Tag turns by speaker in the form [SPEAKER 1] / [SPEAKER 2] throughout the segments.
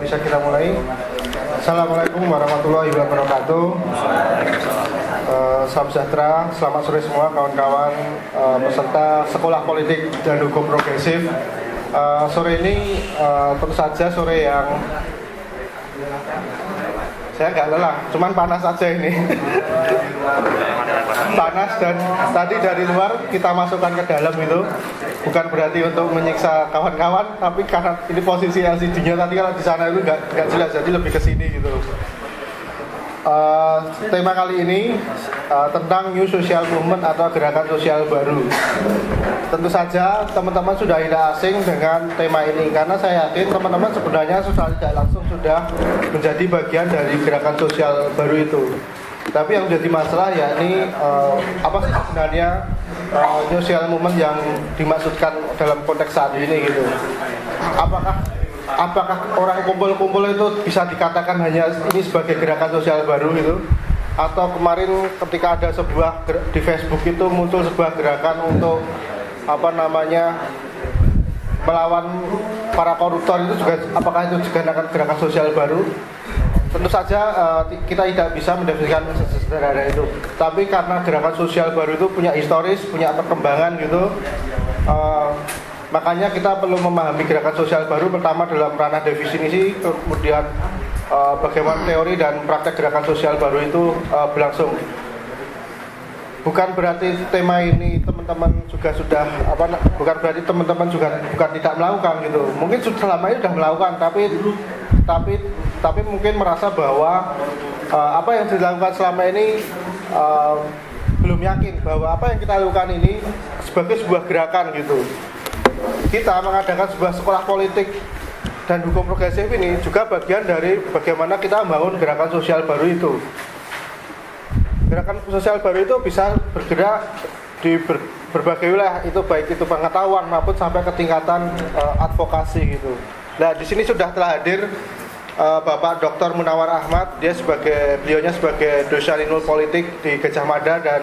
[SPEAKER 1] bisa kita mulai. Assalamualaikum warahmatullahi wabarakatuh. Salam sejahtera, selamat sore semua kawan-kawan peserta Sekolah Politik dan Hukum Progresif. Sore ini tentu saja sore yang saya nggak lelah, cuman panas aja ini. Panas, dan tadi dari luar kita masukkan ke dalam itu bukan berarti untuk menyiksa kawan-kawan, tapi karena ini posisi LCD-nya tadi kalau di sana itu nggak jelas, jadi lebih ke sini gitu. Tema kali ini tentang New Social Movement atau gerakan sosial baru. Tentu saja teman-teman sudah tidak asing dengan tema ini, karena saya yakin teman-teman sebenarnya sudah tidak langsung sudah menjadi bagian dari gerakan sosial baru itu. Tapi yang menjadi masalah yakni apa sih sebenarnya social movement yang dimaksudkan dalam konteks saat ini gitu. Apakah orang kumpul-kumpul itu bisa dikatakan hanya ini sebagai gerakan sosial baru gitu? Atau kemarin ketika ada sebuah di Facebook itu muncul sebuah gerakan untuk melawan para koruptor, itu juga apakah itu juga gerakan sosial baru? Tentu saja kita tidak bisa mendefinisikan sesederhana itu. Tapi karena gerakan sosial baru itu punya historis, punya perkembangan gitu, makanya kita perlu memahami gerakan sosial baru pertama dalam ranah definisi, kemudian bagaimana teori dan praktek gerakan sosial baru itu berlangsung. Bukan berarti tema ini teman-teman juga sudah bukan berarti teman-teman juga bukan tidak melakukan gitu. Mungkin selama ini sudah melakukan, tapi mungkin merasa bahwa apa yang dilakukan selama ini belum yakin bahwa apa yang kita lakukan ini sebagai sebuah gerakan gitu. Kita mengadakan sebuah sekolah politik dan hukum progresif ini juga bagian dari bagaimana kita membangun gerakan sosial baru itu. Gerakan sosial baru itu bisa bergerak di berbagai wilayah, itu baik itu pengetahuan maupun sampai ke tingkatan advokasi gitu. Nah, di sini sudah telah hadir Bapak Dr. Munawar Ahmad, beliaunya sebagai dosen ilmu politik di Gajah Mada dan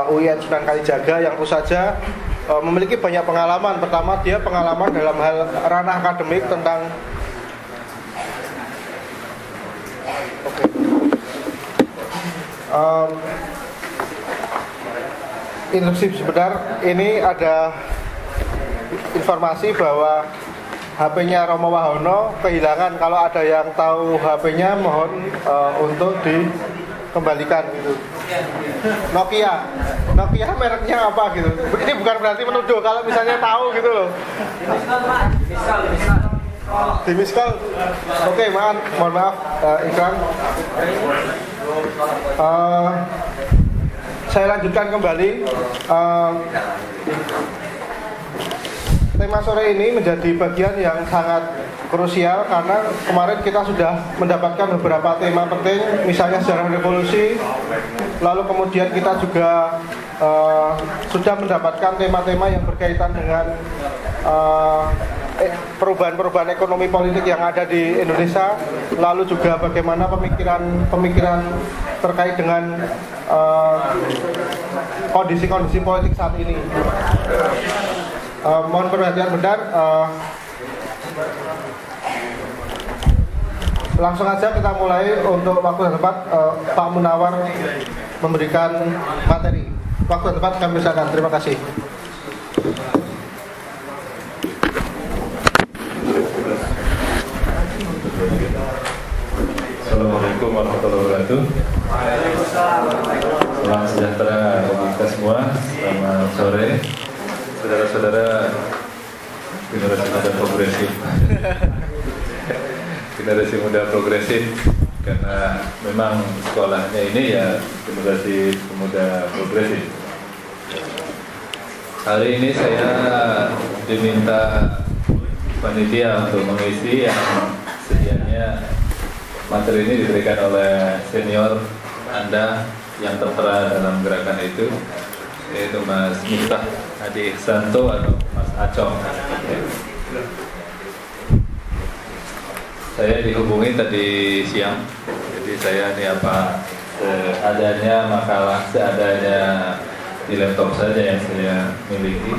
[SPEAKER 1] UIN Sunan Kalijaga, yang tentu saja memiliki banyak pengalaman. Pertama, dia pengalaman dalam hal ranah akademik tentang interupsi sebentar. Ini ada informasi bahwa HP-nya Romo Wahono kehilangan. Kalau ada yang tahu HP-nya, mohon untuk dikembalikan gitu. Nokia mereknya apa gitu. Ini bukan berarti menuduh, kalau misalnya tahu gitu loh. Di miss call. Oke, mohon maaf Ikram. Saya lanjutkan kembali. Tema sore ini menjadi bagian yang sangat krusial karena kemarin kita sudah mendapatkan beberapa tema penting, misalnya sejarah revolusi. Lalu kemudian kita juga sudah mendapatkan tema-tema yang berkaitan dengan perubahan-perubahan ekonomi politik yang ada di Indonesia. Lalu juga bagaimana pemikiran terkait dengan kondisi-kondisi politik saat ini. Mohon perhatian benar. Langsung aja kita mulai. Untuk waktu dan tempat Pak Munawar memberikan materi. Waktu dan tempat kami persilakan. Terima kasih.
[SPEAKER 2] Assalamualaikum warahmatullahi wabarakatuh. Salam sejahtera bagi kita semua. Selamat sore, saudara-saudara generasi muda progresif. Generasi muda progresif, karena memang sekolahnya ini ya generasi pemuda progresif. Hari ini saya diminta panitia untuk mengisi yang sedianya materi ini diberikan oleh senior Anda yang tertera dalam gerakan itu, yaitu Mas Miftah Hadi Ihsanto atau Mas Acong. Saya dihubungi tadi siang, jadi saya ini seadanya makalah seadanya di laptop saja yang saya miliki.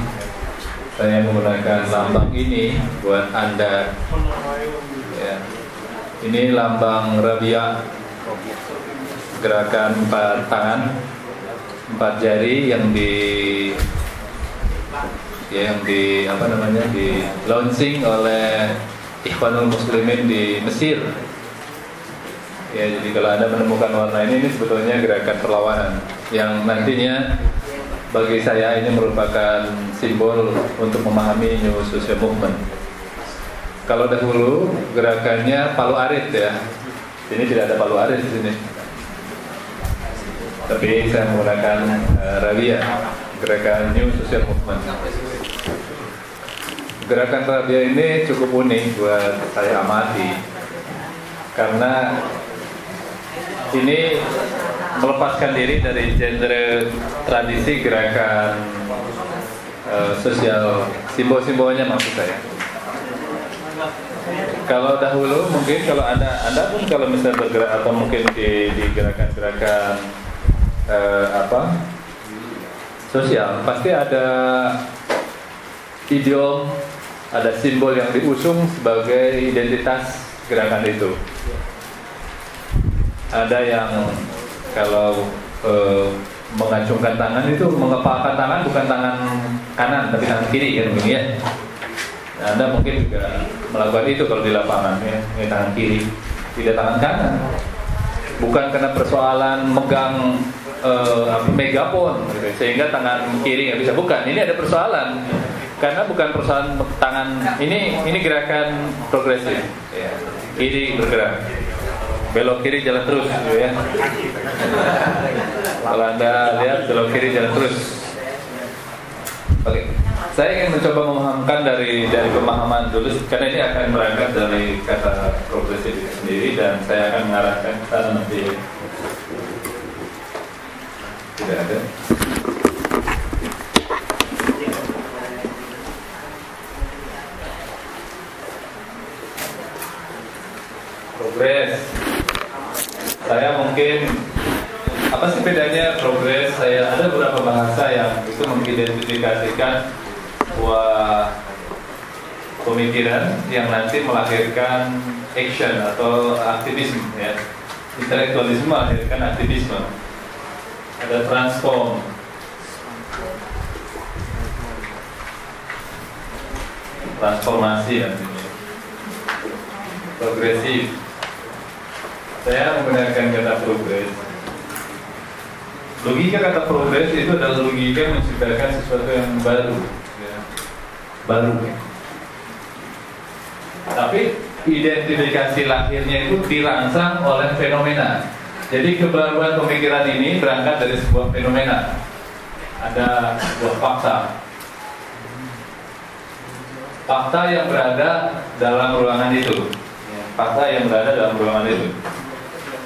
[SPEAKER 2] Saya menggunakan lambang ini buat Anda ya, Ini lambang Rabia, gerakan 4 tangan, 4 jari yang di launching oleh Ikhwanul Muslimin di Mesir. Ya, jadi kalau Anda menemukan warna ini sebetulnya gerakan perlawanan yang nantinya bagi saya ini merupakan simbol untuk memahami New Social Movement. Kalau dahulu gerakannya palu arit ya, ini tidak ada palu arit di sini. Tapi saya menggunakan Rabia, gerakan New Social Movement. Gerakan Rabia ini cukup unik buat saya amati, karena ini melepaskan diri dari genre tradisi gerakan sosial, simbol-simbolnya maksud saya. Kalau dahulu mungkin kalau anda pun kalau misalnya bergerak atau mungkin di gerakan-gerakan sosial, pasti ada idiom, ada simbol yang diusung sebagai identitas gerakan itu. Ada yang kalau mengacungkan tangan itu mengepalkan tangan bukan tangan kanan tapi tangan kiri kan begini ya. Anda mungkin juga melakukan itu kalau di lapangan ya, ini tangan kiri, tidak tangan kanan. Bukan karena persoalan megang megapon gitu, sehingga tangan kiri nggak bisa, bukan. Ini ada persoalan karena bukan persoalan tangan ini gerakan progresif ya. Kiri bergerak, belok kiri jalan terus gitu ya. Kalau Anda lihat belok kiri jalan terus. Oke. Saya ingin mencoba memahamkan dari pemahaman dulu, karena ini akan berangkat dari kata progresif itu sendiri, dan saya akan mengarahkan ke sana nanti. Tidak ada. Progres. Saya mungkin apa sih bedanya progres? Saya ada beberapa bahasa yang itu mengidentifikasikan sebuah pemikiran yang nanti melahirkan action atau aktivisme ya. Intelektualisme melahirkan aktivisme. Ada transform, transformasi nantinya. Progresif. Saya menggunakan kata progres. Logika kata progres itu adalah logika menciptakan sesuatu yang baru. Baru. Tapi identifikasi lahirnya itu dirangsang oleh fenomena. Jadi kebaruan pemikiran ini berangkat dari sebuah fenomena. Ada sebuah fakta. Fakta yang berada dalam ruangan itu. Fakta yang berada dalam ruangan itu.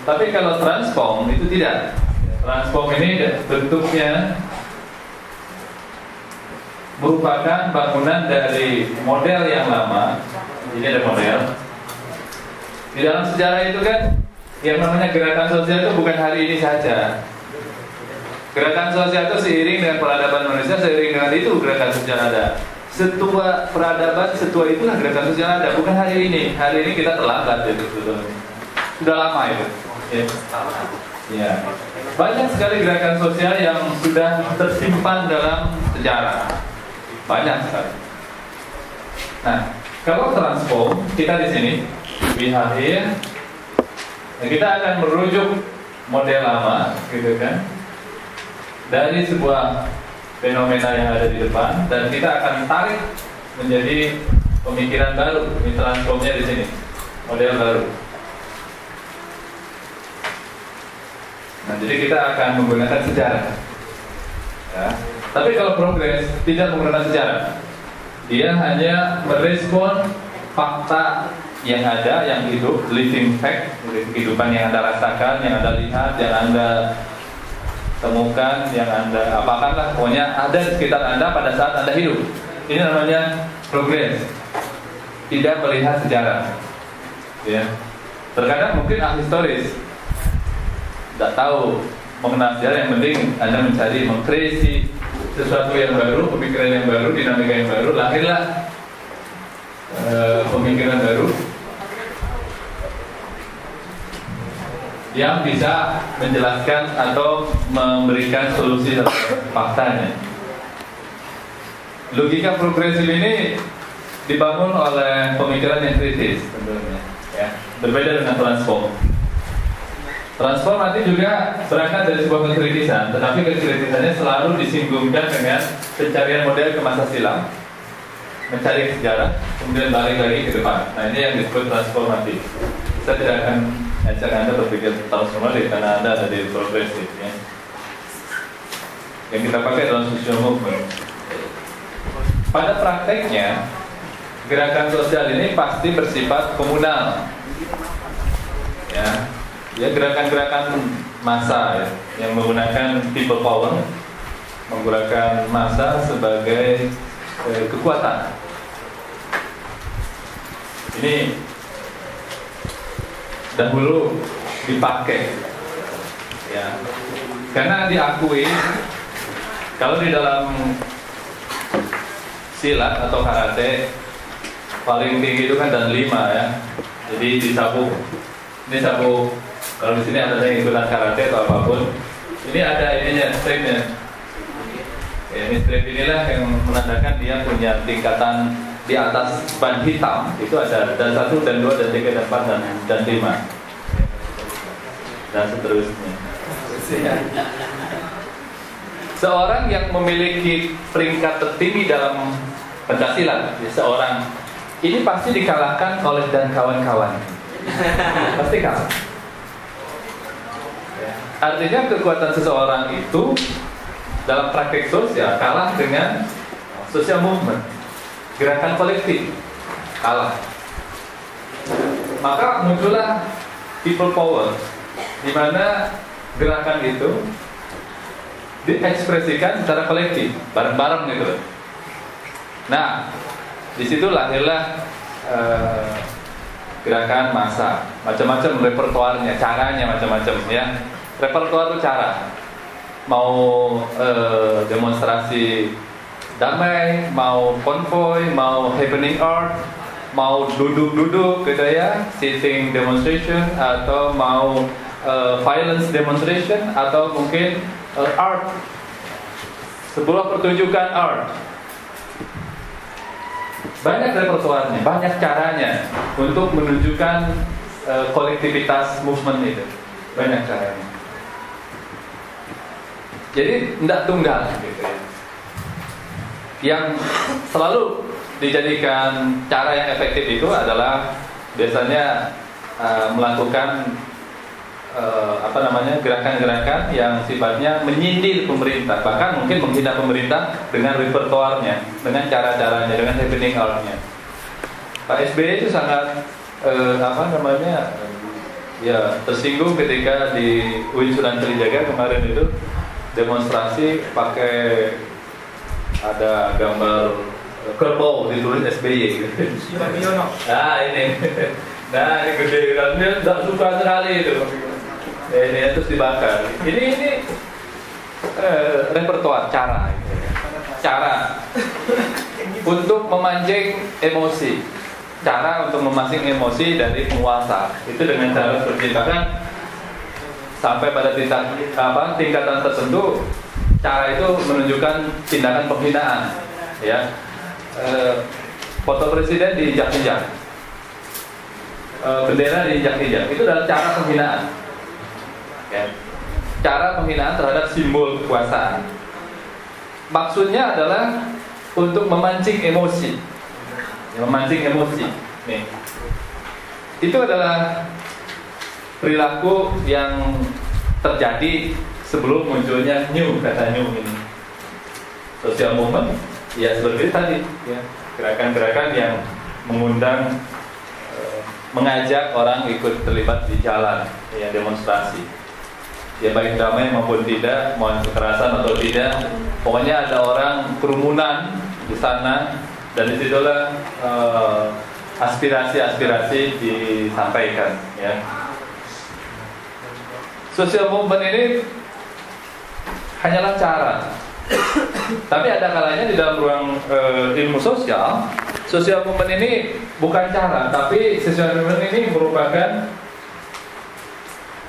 [SPEAKER 2] Tapi kalau transform itu tidak. Transform ini bentuknya merupakan bangunan dari model yang lama. Ini ada model. Di dalam sejarah itu kan yang namanya gerakan sosial itu bukan hari ini saja. Gerakan sosial itu seiring dengan peradaban manusia, seiring dengan itu gerakan sosial ada. Setua peradaban, setua itulah gerakan sosial ada. Bukan hari ini. Hari ini kita terlambat itu sudah lama itu. Ya. Banyak sekali gerakan sosial yang sudah tersimpan dalam sejarah. Banyak sekali. Nah, kalau transform kita di sini, here, kita akan merujuk model lama, gitu kan, dari sebuah fenomena yang ada di depan, dan kita akan tarik menjadi pemikiran baru. Ini transformnya di sini, model baru. Nah, jadi kita akan menggunakan sejarah. Ya. Tapi kalau progres tidak menggunakan sejarah, dia hanya merespon fakta yang ada, yang hidup, living fact, kehidupan yang Anda rasakan, yang Anda lihat, yang Anda temukan, yang Anda apakan lah, pokoknya ada di sekitar Anda pada saat Anda hidup. Ini namanya progres. Tidak melihat sejarah. Ya. Terkadang mungkin ahistoris, tidak tahu mengenal sejarah, yang penting Anda mencari, mengkreasi sesuatu yang baru, pemikiran yang baru, dinamika yang baru, lahirlah pemikiran baru. yang bisa menjelaskan atau memberikan solusi terhadap faktanya. Logika progresif ini dibangun oleh pemikiran yang kritis tentunya, ya. Berbeda dengan transform. Transform nanti juga berangkat dari sebuah kekritisan, tetapi kekritisannya selalu disinggungkan dengan pencarian model ke masa silam, mencari sejarah, kemudian balik lagi ke depan. Nah, ini yang disebut transformatif. Saya tidak akan ajak Anda berpikir transformatif karena Anda ada di progresif, ya. Yang kita pakai dalam social movement. Pada prakteknya, gerakan sosial ini pasti bersifat komunal, ya. Ya, gerakan-gerakan massa, ya, yang menggunakan people power, menggunakan massa sebagai kekuatan. Ini dahulu dipakai, ya, karena diakui kalau di dalam silat atau karate paling tinggi itu kan dan 5, ya. Jadi disabuk. Ini sabuk. Kalau di sini ada yang ikutan karate atau apapun, ini ada ininya, stripnya. Ya, ini strip inilah yang menandakan dia punya tingkatan di atas ban hitam. Itu ada dan 1, dan 2, dan 3, dan 4, dan 5, dan seterusnya. Seorang yang memiliki peringkat tertinggi dalam pencaksilat, seorang ini pasti dikalahkan oleh dan kawan-kawan. Pasti kalah. Artinya kekuatan seseorang itu dalam praktek sosial kalah dengan social movement, gerakan kolektif, kalah. Maka muncullah people power, di mana gerakan itu diekspresikan secara kolektif, bareng-bareng gitu. Nah, di situ lahirlah gerakan massa, macam-macam repertoarnya, caranya macam-macam, ya. Repertoar itu cara, mau demonstrasi damai, mau konvoy, mau happening art, mau duduk-duduk gitu, ya, sitting demonstration, atau mau violence demonstration, atau mungkin art, sebuah pertunjukan art. Banyak repertoarnya, banyak caranya untuk menunjukkan kolektivitas movement itu, banyak caranya. Jadi tidak tunggal gitu, ya. Yang selalu dijadikan cara yang efektif itu adalah biasanya melakukan gerakan-gerakan yang sifatnya menyindir pemerintah, bahkan mungkin menghina pemerintah dengan repertoarnya, dengan cara-caranya, dengan happening hour-nya. Pak SBY itu sangat ya tersinggung ketika di UIN Sunan Kalijaga kemarin itu demonstrasi pakai ada gambar kerbau ditulis SBY gitu. Nah ini gede kan, dia tidak suka sekali itu. Ini terus dibakar. Ini repertoar, cara untuk memancing emosi, cara untuk memancing emosi dari penguasa. Itu dengan cara seperti itu. Kan sampai pada tingkatan tertentu, cara itu menunjukkan tindakan penghinaan, ya. Foto presiden diinjak-injak, bendera diinjak-injak, itu adalah cara penghinaan, ya. Cara penghinaan terhadap simbol kekuasaan. Maksudnya adalah untuk memancing emosi, Nih. Itu adalah perilaku yang terjadi sebelum munculnya kata new ini. Social movement, ya seperti tadi, ya, gerakan-gerakan yang mengundang, mengajak orang ikut terlibat di jalan, ya, demonstrasi, ya, baik damai maupun tidak, mau kekerasan atau tidak, pokoknya ada orang kerumunan di sana, dan disitulah aspirasi-aspirasi disampaikan, ya. Social movement ini hanyalah cara, tapi ada kalanya di dalam ruang ilmu sosial, social movement ini bukan cara, tapi social movement ini merupakan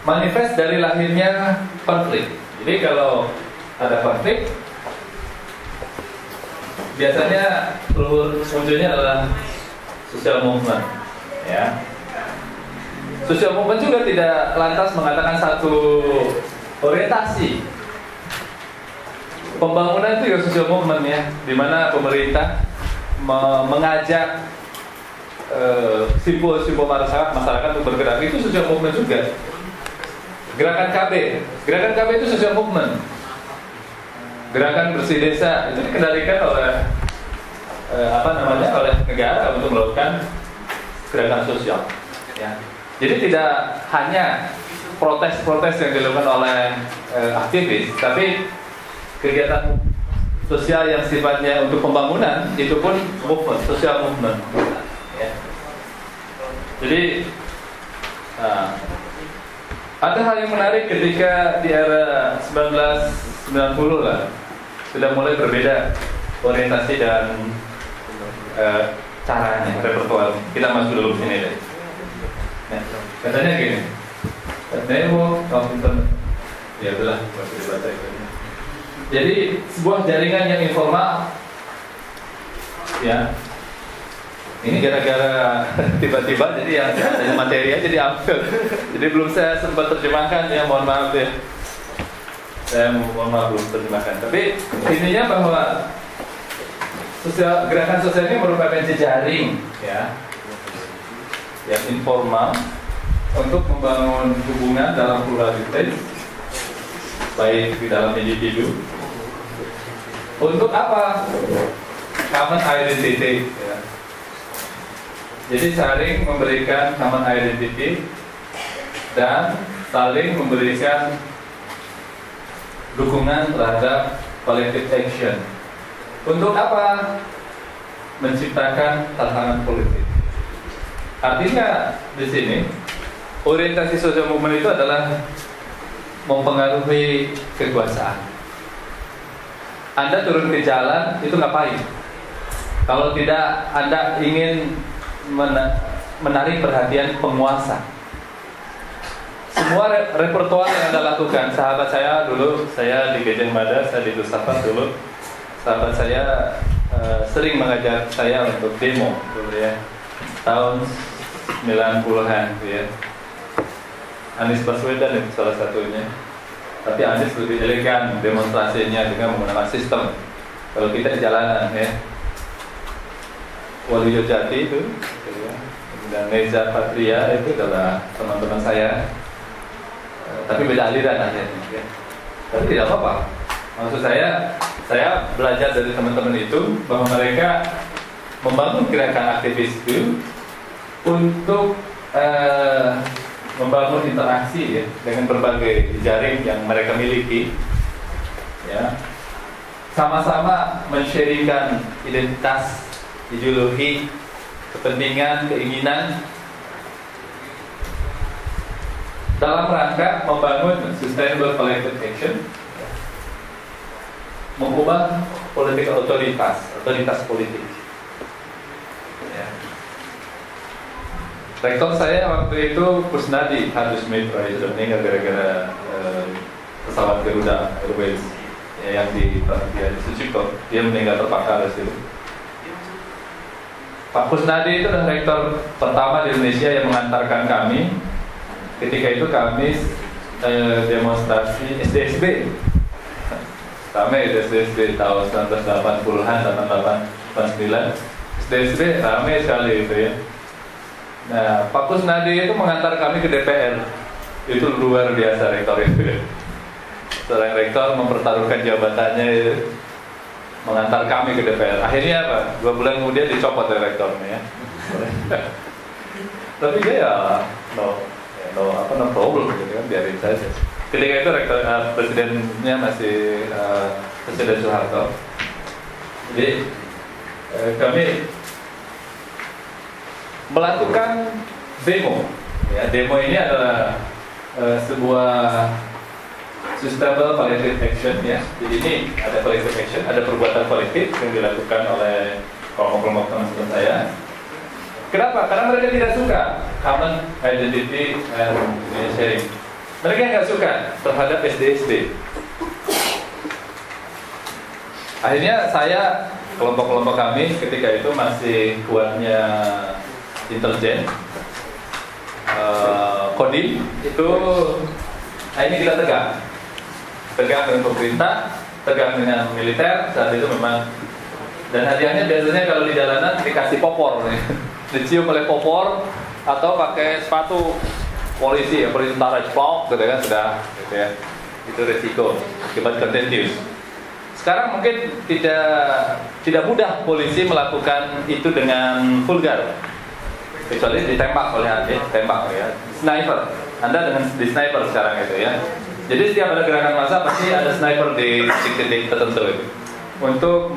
[SPEAKER 2] manifest dari lahirnya konflik. Jadi kalau ada konflik, biasanya munculnya adalah social movement, ya. Social movement juga tidak lantas mengatakan satu orientasi. Pembangunan itu juga social movement, ya, di mana pemerintah mengajak simpul-simpul masyarakat untuk bergerak. Itu social movement juga. Gerakan KB itu social movement. Gerakan bersih desa itu dikendalikan oleh oleh negara untuk melakukan gerakan sosial, ya. Jadi tidak hanya protes-protes yang dilakukan oleh aktivis, tapi kegiatan sosial yang sifatnya untuk pembangunan itu pun movement, social movement, ya. Jadi ada hal yang menarik ketika di era 1990 lah sudah mulai berbeda orientasi dan caranya, repertoire. Kita masuk dulu sini deh. Nah, katanya gini, Nemo Komputer, ya udahlah, masih dibaca itu. Jadi sebuah jaringan yang informal, ya. Ini gara-gara tiba-tiba jadi yang materi aja diambil. Jadi belum saya sempat terjemahkan, ya, mohon maaf ya. Saya mohon maaf belum terjemahkan. Tapi intinya bahwa gerakan sosial ini merupakan jejaring, ya, yang informal untuk membangun hubungan dalam pluralitas, baik di dalam individu. Untuk apa? Common identity, ya. Jadi saling memberikan common identity dan saling memberikan dukungan terhadap collective action. Untuk apa? Menciptakan tantangan politik. Artinya di sini orientasi social movement itu adalah mempengaruhi kekuasaan. Anda turun ke jalan itu ngapain? Kalau tidak Anda ingin menarik perhatian penguasa. Semua repertoire yang Anda lakukan, sahabat saya dulu, saya di Gajah Mada, saya di Dusafat dulu, sahabat saya sering mengajak saya untuk demo dulu, ya, tahun 90-an, ya. Anies Baswedan itu salah satunya. Tapi Anies lebih elegan demonstrasinya dengan menggunakan sistem. Kalau kita di jalanan, ya, Waluyo Jati itu, ya, dan Neza Patria itu adalah teman-teman saya. Tapi beda aliran akhirnya, ya. Tapi tidak apa-apa. Maksud saya belajar dari teman-teman itu bahwa mereka membangun gerakan aktivis itu untuk membangun interaksi, ya, dengan berbagai jaring yang mereka miliki, ya, sama-sama men-sharingkan identitas, ideologi, kepentingan, keinginan dalam rangka membangun sustainable collective action, mengubah otoritas politik. Ya. Rektor saya waktu itu Kusnadi Harus Mitra, sudah meninggal gara-gara pesawat Garuda Airways, ya, yang di Sucipto. Dia meninggal terpaksa di situ. Pak Kusnadi itu adalah rektor pertama di Indonesia yang mengantarkan kami. Ketika itu kami demonstrasi SDSB. Ramai SDSB tahun 1980-an, 1989. SDSB ramai sekali itu, ya. Nah, Pak Kusnadi itu mengantar kami ke DPR. Itu luar biasa rektor itu. Seorang rektor mempertaruhkan jabatannya, mengantar kami ke DPR. Akhirnya apa? 2 bulan kemudian dicopot oleh rektornya, ya. Tapi dia ya no problem gitu kan, biarin saja. Ketika itu rektor presidennya masih Presiden Soeharto. Jadi kami melakukan demo. Ya, demo ini adalah sebuah sustainable collective action, ya. Jadi ini ada collective action, ada perbuatan kolektif yang dilakukan oleh kelompok-kelompok teman-teman saya. Kenapa? Karena mereka tidak suka common identity and sharing. Mereka nggak suka terhadap SD. Akhirnya saya, kelompok-kelompok kami ketika itu masih kuatnya intelijen, Kodim itu, ini kita tegang dengan pemerintah, tegang dengan militer. Saat itu memang, dan hadiahnya biasanya kalau di jalanan dikasih popor, dicium oleh popor atau pakai sepatu polisi ya, polisi tentara ceplok gitu kan, sudah gitu ya. Itu resiko akibat kontensius. Sekarang mungkin tidak mudah polisi melakukan itu dengan vulgar, kecuali ditembak oleh tembak ya, sniper. Anda dengan di sniper sekarang itu ya. Jadi setiap ada gerakan massa pasti ada sniper di titik-titik tertentu itu, untuk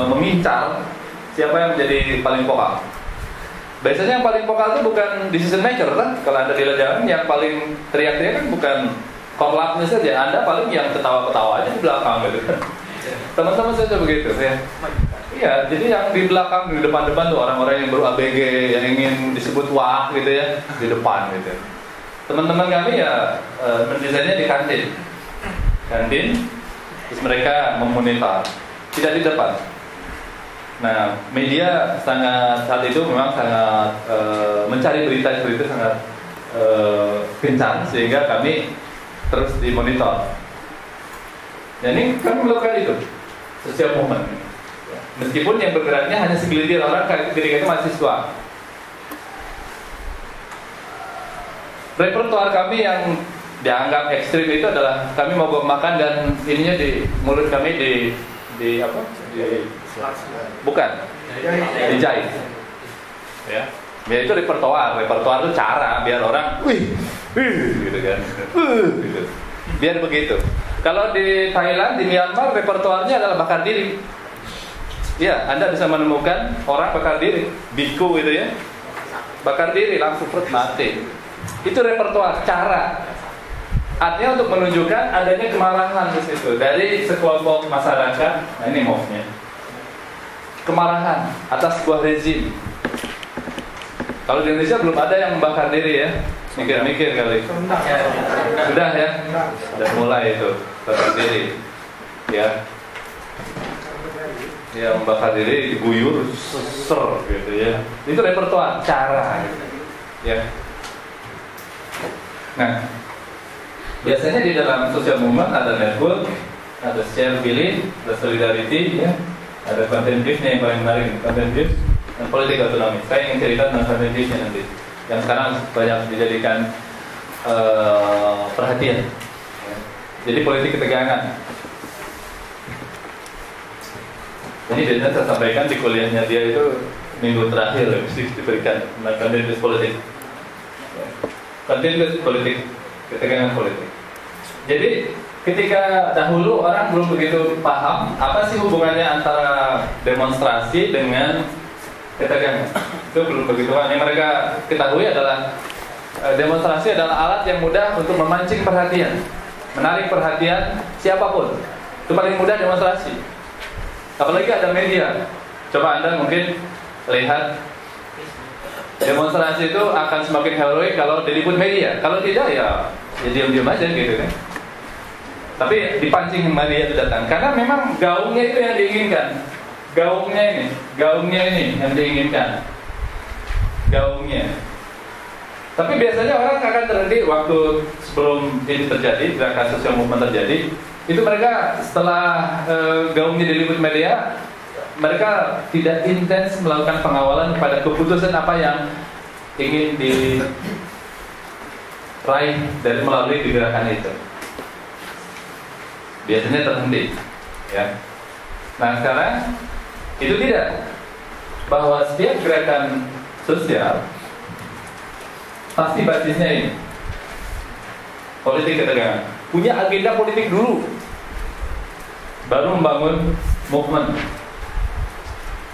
[SPEAKER 2] mengincar siapa yang menjadi paling vokal. Biasanya yang paling vokal itu bukan decision maker kan? Kalau Anda di jalan yang paling teriak-teriak kan bukan korlapnya saja, Anda paling yang ketawa-ketawa aja di belakang gitu kan. Teman-teman saja begitu ya. Iya, jadi yang di belakang, di depan-depan tuh orang-orang yang baru ABG, yang ingin disebut wah gitu ya, di depan gitu. Teman-teman kami ya mendesainnya di kantin, terus mereka memonitor, tidak di depan. Nah, media saat itu memang sangat mencari berita-berita sangat kencang, sehingga kami terus dimonitor. Dan ini kami melakukan itu setiap momen, meskipun yang bergeraknya hanya segelintir orang ketika itu mahasiswa. Repertoar kami yang dianggap ekstrim itu adalah kami mogok makan dan ininya di mulut kami di apa? Bukan, dijahit. Ya. Ya itu repertoar itu cara biar orang, gitu kan, gitu. Biar begitu. Kalau di Thailand, di Myanmar, repertoarnya adalah bakar diri. Ya, Anda bisa menemukan orang bakar diri, biku itu ya, bakar diri langsung mati. Itu repertoar, cara. Artinya untuk menunjukkan adanya kemarahan di situ dari sekelompok masyarakat. Nah ini move-nya. Kemarahan atas sebuah rezim. Kalau di Indonesia belum ada yang membakar diri ya. Mikir-mikir kali. Sudah ya. Sudah mulai itu bakar diri. Ya. Ya membakar diri, diguyur, ser gitu ya. Itu repertoar, cara. Ya. Nah, biasanya di dalam social movement ada network, ada share belief, ada solidarity, ya, ada content briefnya yang paling menarik, content brief dan politik otonomi. Saya ingin cerita tentang content briefnya nanti, yang sekarang banyak dijadikan perhatian. Ya. Jadi politik ketegangan. Ini biasanya saya sampaikan di kuliahnya dia itu minggu terakhir mesti diberikan tentang content brief politik. Ya. Kontinus politik, ketegangan politik. Jadi ketika dahulu orang belum begitu paham apa sih hubungannya antara demonstrasi dengan ketegangan. Itu belum begitu paham. Yang mereka ketahui adalah demonstrasi adalah alat yang mudah untuk memancing perhatian, menarik perhatian siapapun. Itu paling mudah demonstrasi. Apalagi ada media. Coba Anda mungkin lihat, demonstrasi itu akan semakin heroik kalau diliput media. Kalau tidak ya diam-diam aja gitu kan. Tapi dipancing media itu datang karena memang gaungnya itu yang diinginkan. Gaungnya ini yang diinginkan. Gaungnya. Tapi biasanya orang akan terhenti waktu sebelum ini terjadi, gerakan sosial movement terjadi. Itu mereka setelah gaungnya diliput media, mereka tidak intens melakukan pengawalan pada keputusan apa yang ingin diraih dari melalui gerakan itu. Biasanya terhenti, ya. Nah sekarang itu tidak, bahwa setiap gerakan sosial pasti basisnya ini politik ketegangan, punya agenda politik dulu, baru membangun movement.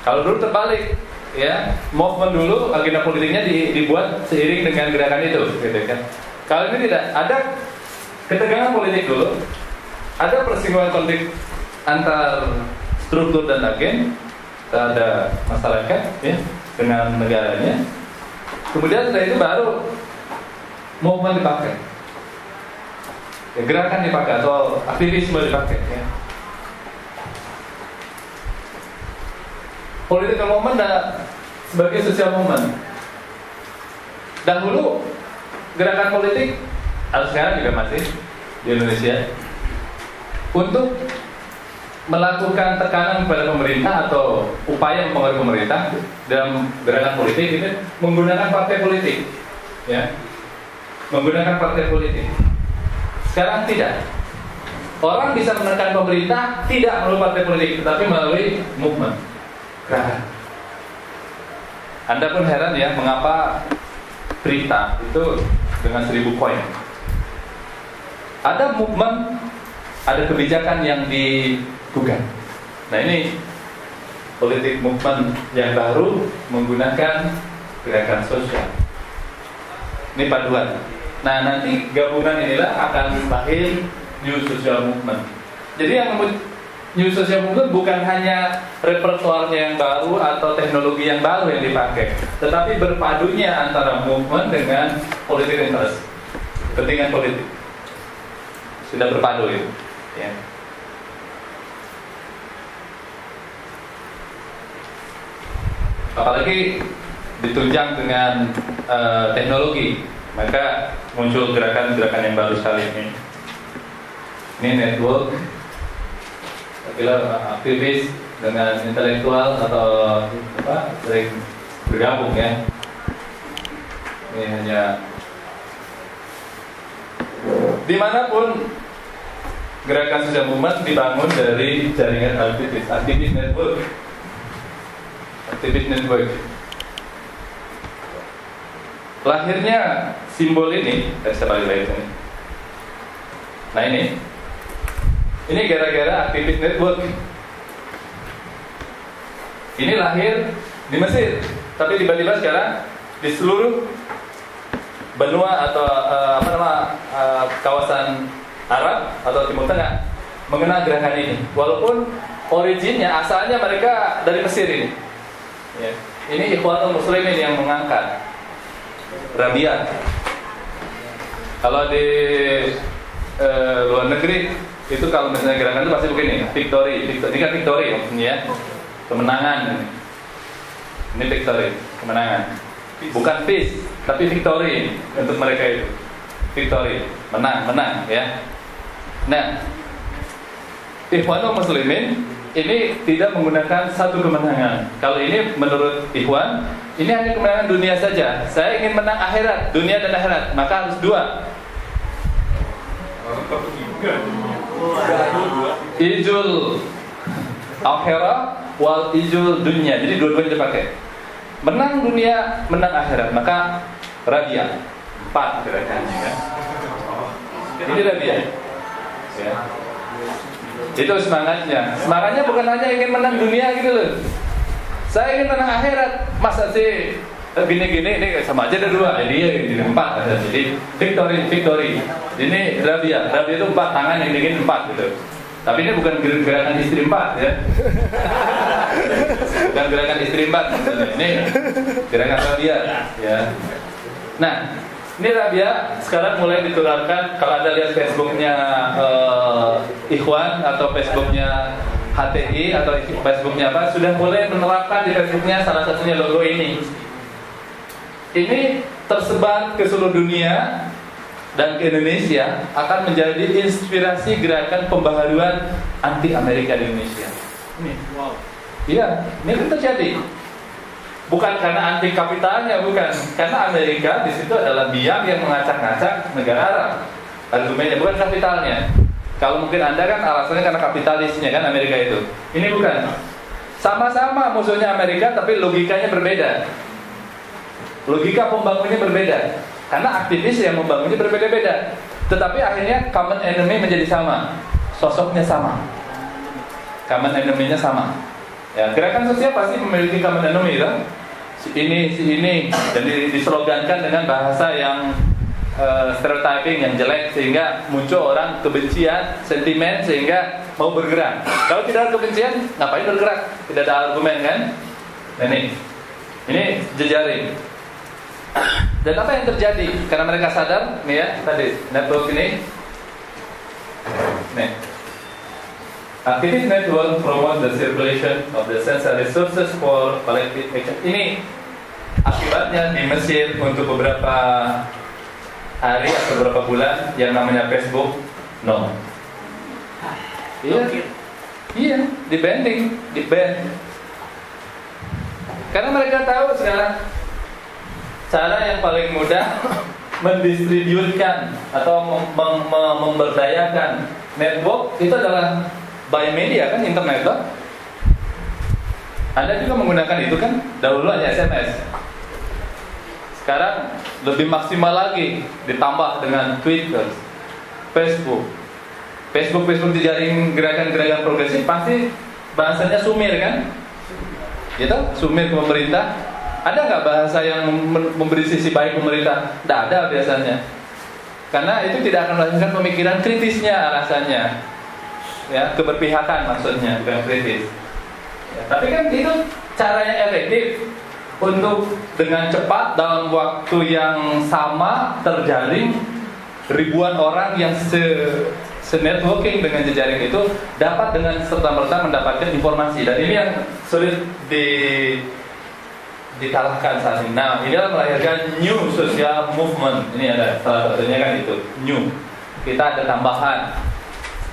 [SPEAKER 2] Kalau dulu terbalik, ya, movement dulu, agenda politiknya dibuat seiring dengan gerakan itu, gitu kan. Kalau ini tidak, ada ketegangan politik dulu, ada persinggungan konflik antar struktur dan agen, ada masyarakat, ya, dengan negaranya. Kemudian setelah itu baru movement dipakai. ya, gerakan dipakai atau aktivisme dipakai. Ya. Political movement sebagai social movement. Dahulu gerakan politik, atau sekarang juga masih di Indonesia, untuk melakukan tekanan kepada pemerintah atau upaya mempengaruhi pemerintah dalam gerakan politik itu menggunakan partai politik, ya, menggunakan partai politik. Sekarang tidak. Orang bisa menekan pemerintah tidak melalui partai politik, tetapi melalui movement. Gerakan. Anda pun heran ya, mengapa berita itu dengan 1000 koin. Ada movement, ada kebijakan yang digugat. Nah ini politik movement yang baru menggunakan gerakan sosial. Ini paduan. Nah nanti gabungan inilah akan lahir New Social Movement. Jadi yang New Social Movement bukan hanya repertoarnya yang baru atau teknologi yang baru yang dipakai, tetapi berpadunya antara movement dengan politik interest, kepentingan politik. Sudah berpadu itu, ya. Apalagi ditunjang dengan teknologi, maka muncul gerakan-gerakan yang baru sekali ini. Ini network, bila aktivis dengan intelektual atau apa sering bergabung ya. Ini hanya dimanapun gerakan sosial movement dibangun dari jaringan aktivis network. Aktivis network. Lahirnya simbol ini, saya balik lagi sini. Nah ini gara-gara aktivis network. Ini lahir di Mesir, tapi tiba-tiba sekarang di seluruh benua atau kawasan Arab atau Timur Tengah mengenal gerakan ini. Walaupun originnya asalnya mereka dari Mesir ini. Ya. Ini Ikhwanul Muslimin yang mengangkat Rabia. Kalau di luar negeri itu kalau misalnya gerakan itu pasti begini, victory. Ini kan victory maksudnya, kemenangan. Ini victory, kemenangan. Bukan peace, tapi victory untuk mereka itu. Victory, menang ya. Nah, Ikhwanul Muslimin ini tidak menggunakan satu kemenangan. Kalau ini menurut Ikhwan, ini hanya kemenangan dunia saja. Saya ingin menang akhirat, dunia dan akhirat, maka harus dua. Ijul akhirah wal ijul dunia. Jadi dua-duanya dipakai. Menang dunia, menang akhirat. Maka Rabia 4 gerakannya kan. Ini Rabia. Ya. Itu semangatnya. Semangatnya bukan hanya ingin menang dunia gitu loh. Saya ingin menang akhirat. Masa sih gini-gini ini sama aja ada dua. Jadi 4 ada. Jadi victory. Ini Rabia itu 4 tangan yang bikin 4 gitu. Tapi ini bukan gerakan istri 4 ya. Bukan gerakan istri 4. Ini gerakan Rabia ya. Nah, ini Rabia sekarang mulai ditularkan. Kalau Anda lihat Facebooknya Ikhwan atau Facebooknya HTI atau Facebooknya apa, sudah mulai menerapkan di Facebooknya salah satunya logo ini. Ini tersebar ke seluruh dunia dan ke Indonesia, akan menjadi inspirasi gerakan pembaharuan anti Amerika di Indonesia. Ini, wow. Iya, ini kan terjadi. Bukan karena anti kapitalnya, bukan. Karena Amerika di situ adalah biang yang mengacak-ngacak negara Arab. Argumennya bukan kapitalnya. Kalau mungkin Anda kan alasannya karena kapitalisnya kan Amerika itu. Ini bukan. Sama-sama musuhnya Amerika, tapi logikanya berbeda. Logika pembangunnya berbeda. Karena aktivis yang membangunnya berbeda-beda. Tetapi akhirnya common enemy menjadi sama. Sosoknya sama. Common enemy-nya sama. Ya, gerakan sosial pasti memiliki common enemy kan? Si ini dan dislogankan dengan bahasa yang stereotyping yang jelek sehingga muncul orang kebencian, sentimen sehingga mau bergerak. Kalau tidak ada kebencian, ngapain bergerak? Tidak ada argumen kan? Nah, ini jejaring. Dan apa yang terjadi? Karena mereka sadar, nih ya, tadi network ini net. Activist network promote the circulation of the sensor resources for collective action. Ini akibatnya di Mesir untuk beberapa hari atau beberapa bulan yang namanya Facebook no. Iya, di ban. Karena mereka tahu sekarang cara yang paling mudah mendistributkan atau memberdayakan network itu adalah by media, kan, internet loh. Anda juga menggunakan itu kan, dahulu hanya SMS. Sekarang lebih maksimal lagi, ditambah dengan Twitter, Facebook dijaring gerakan-gerakan progresif, pasti bahasanya sumir kan? Gitu, sumir ke pemerintah. Ada nggak bahasa yang memberi sisi baik pemerintah? Tidak ada biasanya. Karena itu tidak akan melahirkan pemikiran kritisnya alasannya. Ya, keberpihakan maksudnya, bukan kritis. Ya, tapi kan itu cara yang efektif untuk dengan cepat dalam waktu yang sama terjaring ribuan orang yang se-networking dengan jejaring itu dapat dengan serta-merta mendapatkan informasi, dan ini yang sulit dikalahkan saat ini. Nah, ini adalah melahirkan new social movement. Ini ada salah satunya kan itu new. Kita ada tambahan,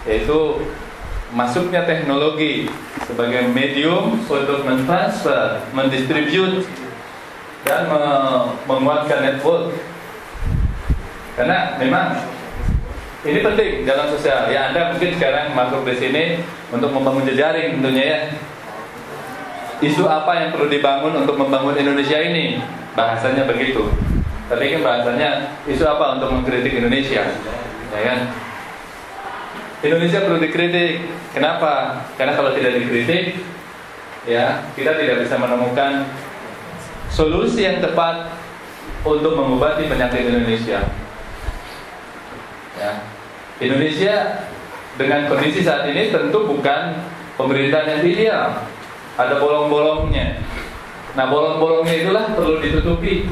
[SPEAKER 2] yaitu masuknya teknologi sebagai medium untuk mentransfer, mendistribute dan menguatkan network. Karena memang ini penting dalam sosial. Ya, Anda mungkin sekarang masuk di sini untuk membangun jejaring tentunya ya. Isu apa yang perlu dibangun untuk membangun Indonesia ini? Bahasanya begitu. Tapi kan bahasanya isu apa untuk mengkritik Indonesia? Ya kan? Indonesia perlu dikritik. Kenapa? Karena kalau tidak dikritik, ya, kita tidak bisa menemukan solusi yang tepat untuk mengobati penyakit Indonesia. Ya. Indonesia dengan kondisi saat ini tentu bukan pemerintahan yang ideal. Ada bolong-bolongnya. Nah, bolong-bolongnya itulah perlu ditutupi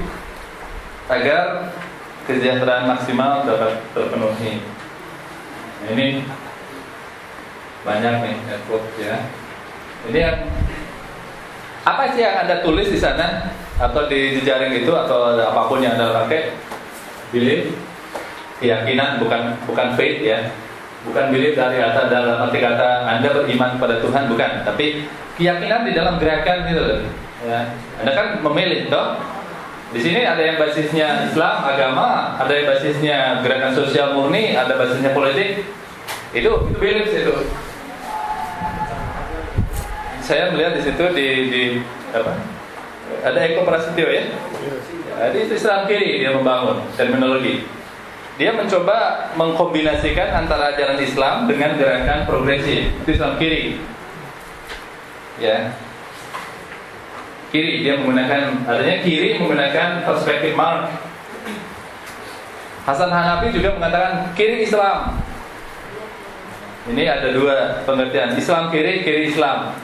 [SPEAKER 2] agar kesejahteraan maksimal dapat terpenuhi. Nah, ini banyak nih network ya. Ini yang apa sih yang Anda tulis di sana atau di jejaring itu atau apapun yang Anda pakai? Belief, keyakinan, bukan faith ya. Bukan belief dari atas dalam arti kata Anda beriman pada Tuhan, bukan, tapi keyakinan di dalam gerakan gitu loh. Ya. Anda kan memilih toh. Di sini ada yang basisnya Islam, agama, ada yang basisnya gerakan sosial murni, ada basisnya politik. Itu belief itu. Saya melihat di situ di apa? Ada Eko Prasetyo ya. Jadi itu Islam kiri dia membangun terminologi. Dia mencoba mengkombinasikan antara ajaran Islam dengan gerakan progresif. Itu Islam kiri. Ya. Kiri dia menggunakan, artinya kiri menggunakan perspektif Marx. Hasan Hanafi juga mengatakan kiri Islam. Ini ada dua pengertian, Islam kiri, kiri Islam.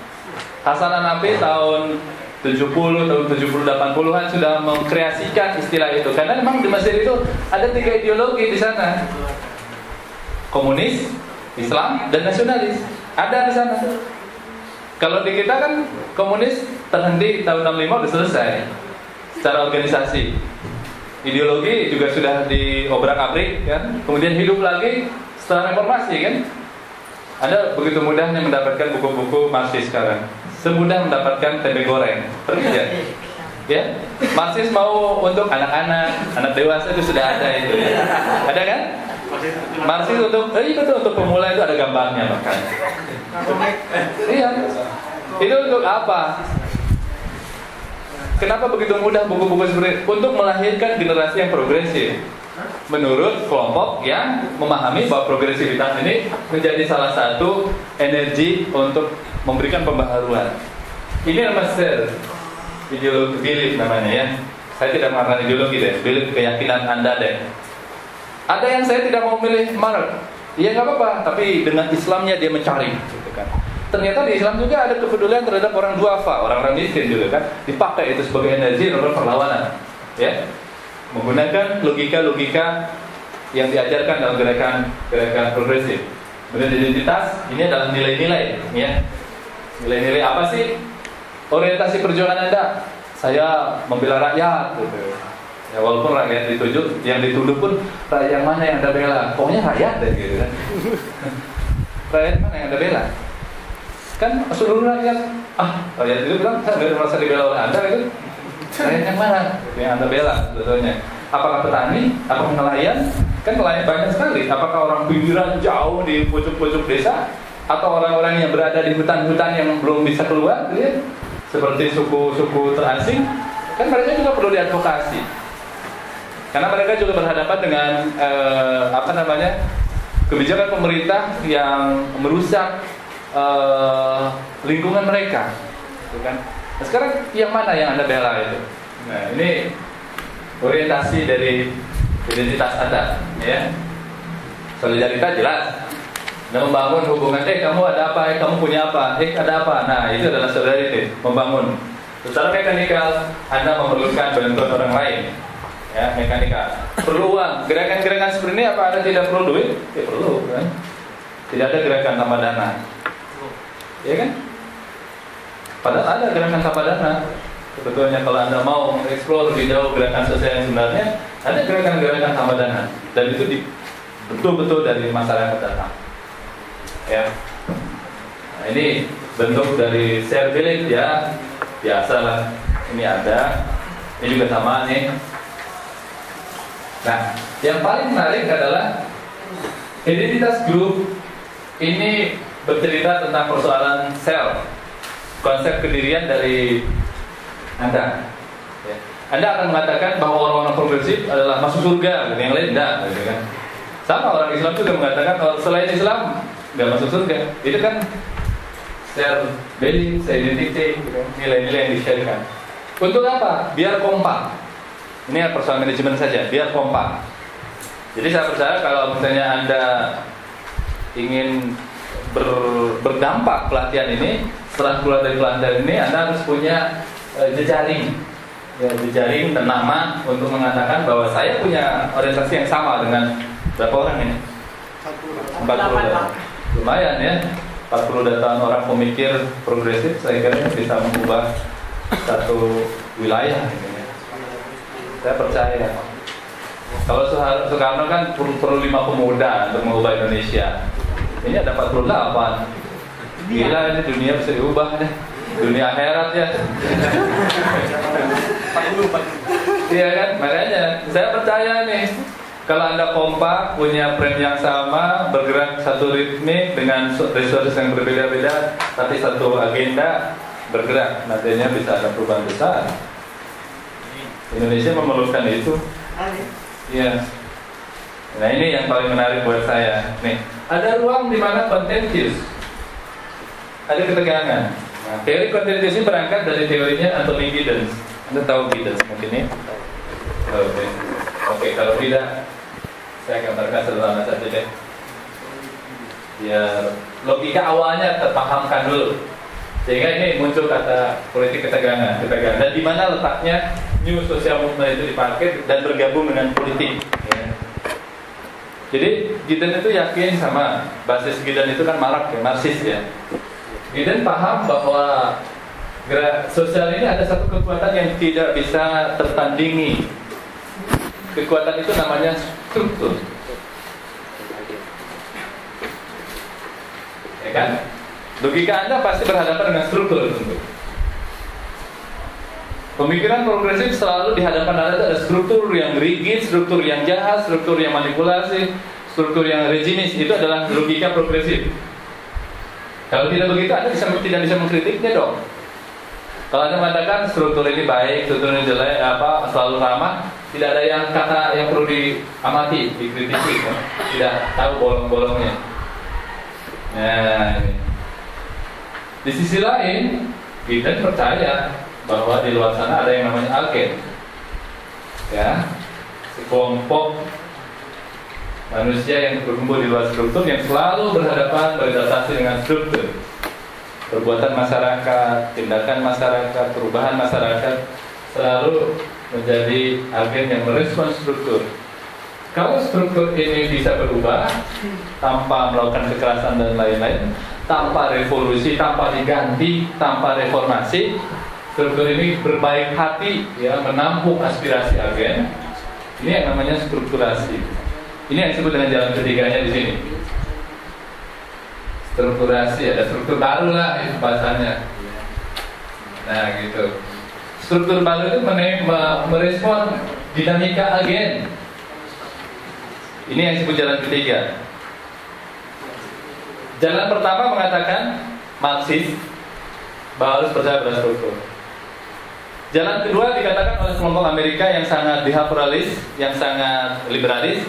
[SPEAKER 2] Hasan Hanafi tahun 70, tahun 70-80-an sudah mengkreasikan istilah itu. Karena memang di Mesir itu ada tiga ideologi di sana. Komunis, Islam, dan nasionalis. Ada di sana. Kalau di kita kan komunis terhenti tahun 65 sudah selesai secara organisasi. Ideologi juga sudah diobrak-abrik kan. Kemudian hidup lagi setelah reformasi kan. Anda begitu mudahnya mendapatkan buku-buku Marxis sekarang. Semudah mendapatkan tempe goreng. Pergi aja. Ya, Marxis mau untuk anak-anak, anak dewasa itu sudah ada itu ya. Ada kan? Marxis untuk betul untuk pemula itu ada gambarnya bahkan. Iya. Itu untuk apa? Kenapa begitu mudah buku-buku seperti itu? Untuk melahirkan generasi yang progresif. Menurut kelompok yang memahami bahwa progresivitas ini menjadi salah satu energi untuk memberikan pembaharuan. Ini nama ideologi belief namanya ya. Saya tidak mengatakan ideologi deh, belief keyakinan Anda deh. Ada yang saya tidak mau milih Marx. Ya nggak apa-apa, tapi dengan Islamnya dia mencari, gitu kan. Ternyata di Islam juga ada kepedulian terhadap orang duafa, orang-orang miskin juga kan. Dipakai itu sebagai energi dalam perlawanan, ya. Menggunakan logika-logika yang diajarkan dalam gerakan progresif. Beridentitas ini adalah nilai-nilai, ya. Nilai-nilai apa sih orientasi perjuangan Anda? Saya membela rakyat, gitu. Ya, walaupun rakyat yang dituduh pun rakyat yang mana yang Anda bela? Pokoknya rakyat deh, gitu kan. Rakyat mana yang Anda bela? Kan seluruh rakyat, rakyat itu bilang saya nggak merasa dibela oleh Anda, gitu. Rakyat yang mana yang Anda bela sebetulnya? Apakah petani? Apakah nelayan? Kan nelayan banyak sekali. Apakah orang pinggiran jauh di pucuk-pucuk desa? Atau orang-orang yang berada di hutan-hutan yang belum bisa keluar, gitu ya? Seperti suku-suku terasing? Kan mereka juga perlu diadvokasi. Karena mereka juga berhadapan dengan kebijakan pemerintah yang merusak lingkungan mereka, gitu kan? Nah, sekarang yang mana yang Anda bela itu? Nah, ini orientasi dari identitas Anda, ya. Solidaritas jelas. Anda membangun hubungan, kamu ada apa, kamu punya apa, ada apa. Nah, itu adalah solidarity, membangun. Secara mekanikal, Anda memerlukan bantuan orang lain, ya, mekanikal. Perlu uang. Gerakan-gerakan seperti ini apa Anda tidak perlu duit? Perlu, kan? Tidak ada gerakan tanpa dana, ya kan? Padahal ada gerakan tanpa dana. Sebetulnya kalau Anda mau mengeksplor lebih jauh gerakan sosial yang sebenarnya, ada gerakan-gerakan tanpa dana, dan itu betul-betul dari masyarakat datang. Ya, nah, ini bentuk dari share village, ya, biasalah. Ini ada, ini juga sama nih. Nah, yang paling menarik adalah identitas grup ini bercerita tentang persoalan self, konsep kedirian dari Anda. Ya. Anda akan mengatakan bahwa orang-orang progresif adalah masuk surga, dan yang lain tidak, gitu kan? Sama orang Islam juga mengatakan kalau selain Islam nggak masuk surga. Itu kan share value, share identity, gitu. Nilai-nilai yang di-share-kan. Untuk apa? Biar kompak. Ini persoalan manajemen saja, biar kompak. Jadi saya percaya kalau misalnya Anda ingin berdampak pelatihan ini, setelah keluar dari pelatihan ini, Anda harus punya jejaring, ya, jejaring ternama untuk mengatakan bahwa saya punya orientasi yang sama dengan berapa orang ini? 40. Lumayan ya, 40 datang orang pemikir progresif, saya kira bisa mengubah satu wilayah. Gitu ya. Saya percaya. Kalau Soekarno kan perlu 5 pemuda untuk mengubah Indonesia. Ini ada 48. Gila, ini dunia bisa diubah deh. Dunia akhirat ya. Iya kan, makanya saya percaya nih. Kalau Anda kompak, punya frame yang sama, bergerak satu ritme dengan resources yang berbeda-beda, tapi satu agenda bergerak, nantinya bisa ada perubahan besar. Indonesia memerlukan itu. Iya. Nah, ini yang paling menarik buat saya. Nih, ada ruang di mana contentious, ada ketegangan. Nah, teori contentious ini berangkat dari teorinya Anthony Giddens. Anda tahu Giddens mungkin ini? Oke, kalau tidak, saya gambarkan sederhana saja deh. Biar logika awalnya terpahamkan dulu. Sehingga ini muncul kata politik ketegangan. Dan di mana letaknya New Social Movement itu dipakai dan bergabung dengan politik. Ya. Jadi Giddens itu yakin sama basis Giddens itu kan Marx ya, Marxis ya. Giddens paham bahwa gerak sosial ini ada satu kekuatan yang tidak bisa tertandingi. Kekuatan itu namanya struktur. Ya kan? Logika Anda pasti berhadapan dengan struktur tentu. Pemikiran progresif selalu di hadapan Anda itu ada struktur yang rigid, struktur yang jahat, struktur yang manipulasi, struktur yang regimis. Itu adalah logika progresif. Kalau tidak begitu, Anda tidak bisa mengkritiknya dong. Kalau Anda mengatakan struktur ini baik, struktur ini jelek, selalu ramah, tidak ada yang kata yang perlu diamati, dikritisi, ya. Tidak tahu bolong-bolongnya. Nah, ini. Di sisi lain, kita percaya bahwa di luar sana ada yang namanya agen, ya, sekelompok manusia yang berkumpul di luar struktur yang selalu berhadapan beradaptasi dengan struktur. Perbuatan masyarakat, tindakan masyarakat, perubahan masyarakat selalu menjadi agen yang merespons struktur. Kalau struktur ini bisa berubah tanpa melakukan kekerasan dan lain-lain, tanpa revolusi, tanpa diganti, tanpa reformasi, struktur ini berbaik hati, ya, menampung aspirasi agen. Ini yang namanya strukturasi. Ini yang disebut dengan jalan ketiganya di sini. Strukturasi, ada struktur baru lah itu bahasanya. Nah gitu. Struktur baru itu merespon dinamika agen. Ini yang disebut jalan ketiga. Jalan pertama mengatakan Marxis bahwa harus percaya pada struktur. Jalan kedua dikatakan oleh kelompok Amerika yang sangat behaviораlis, yang sangat liberalis.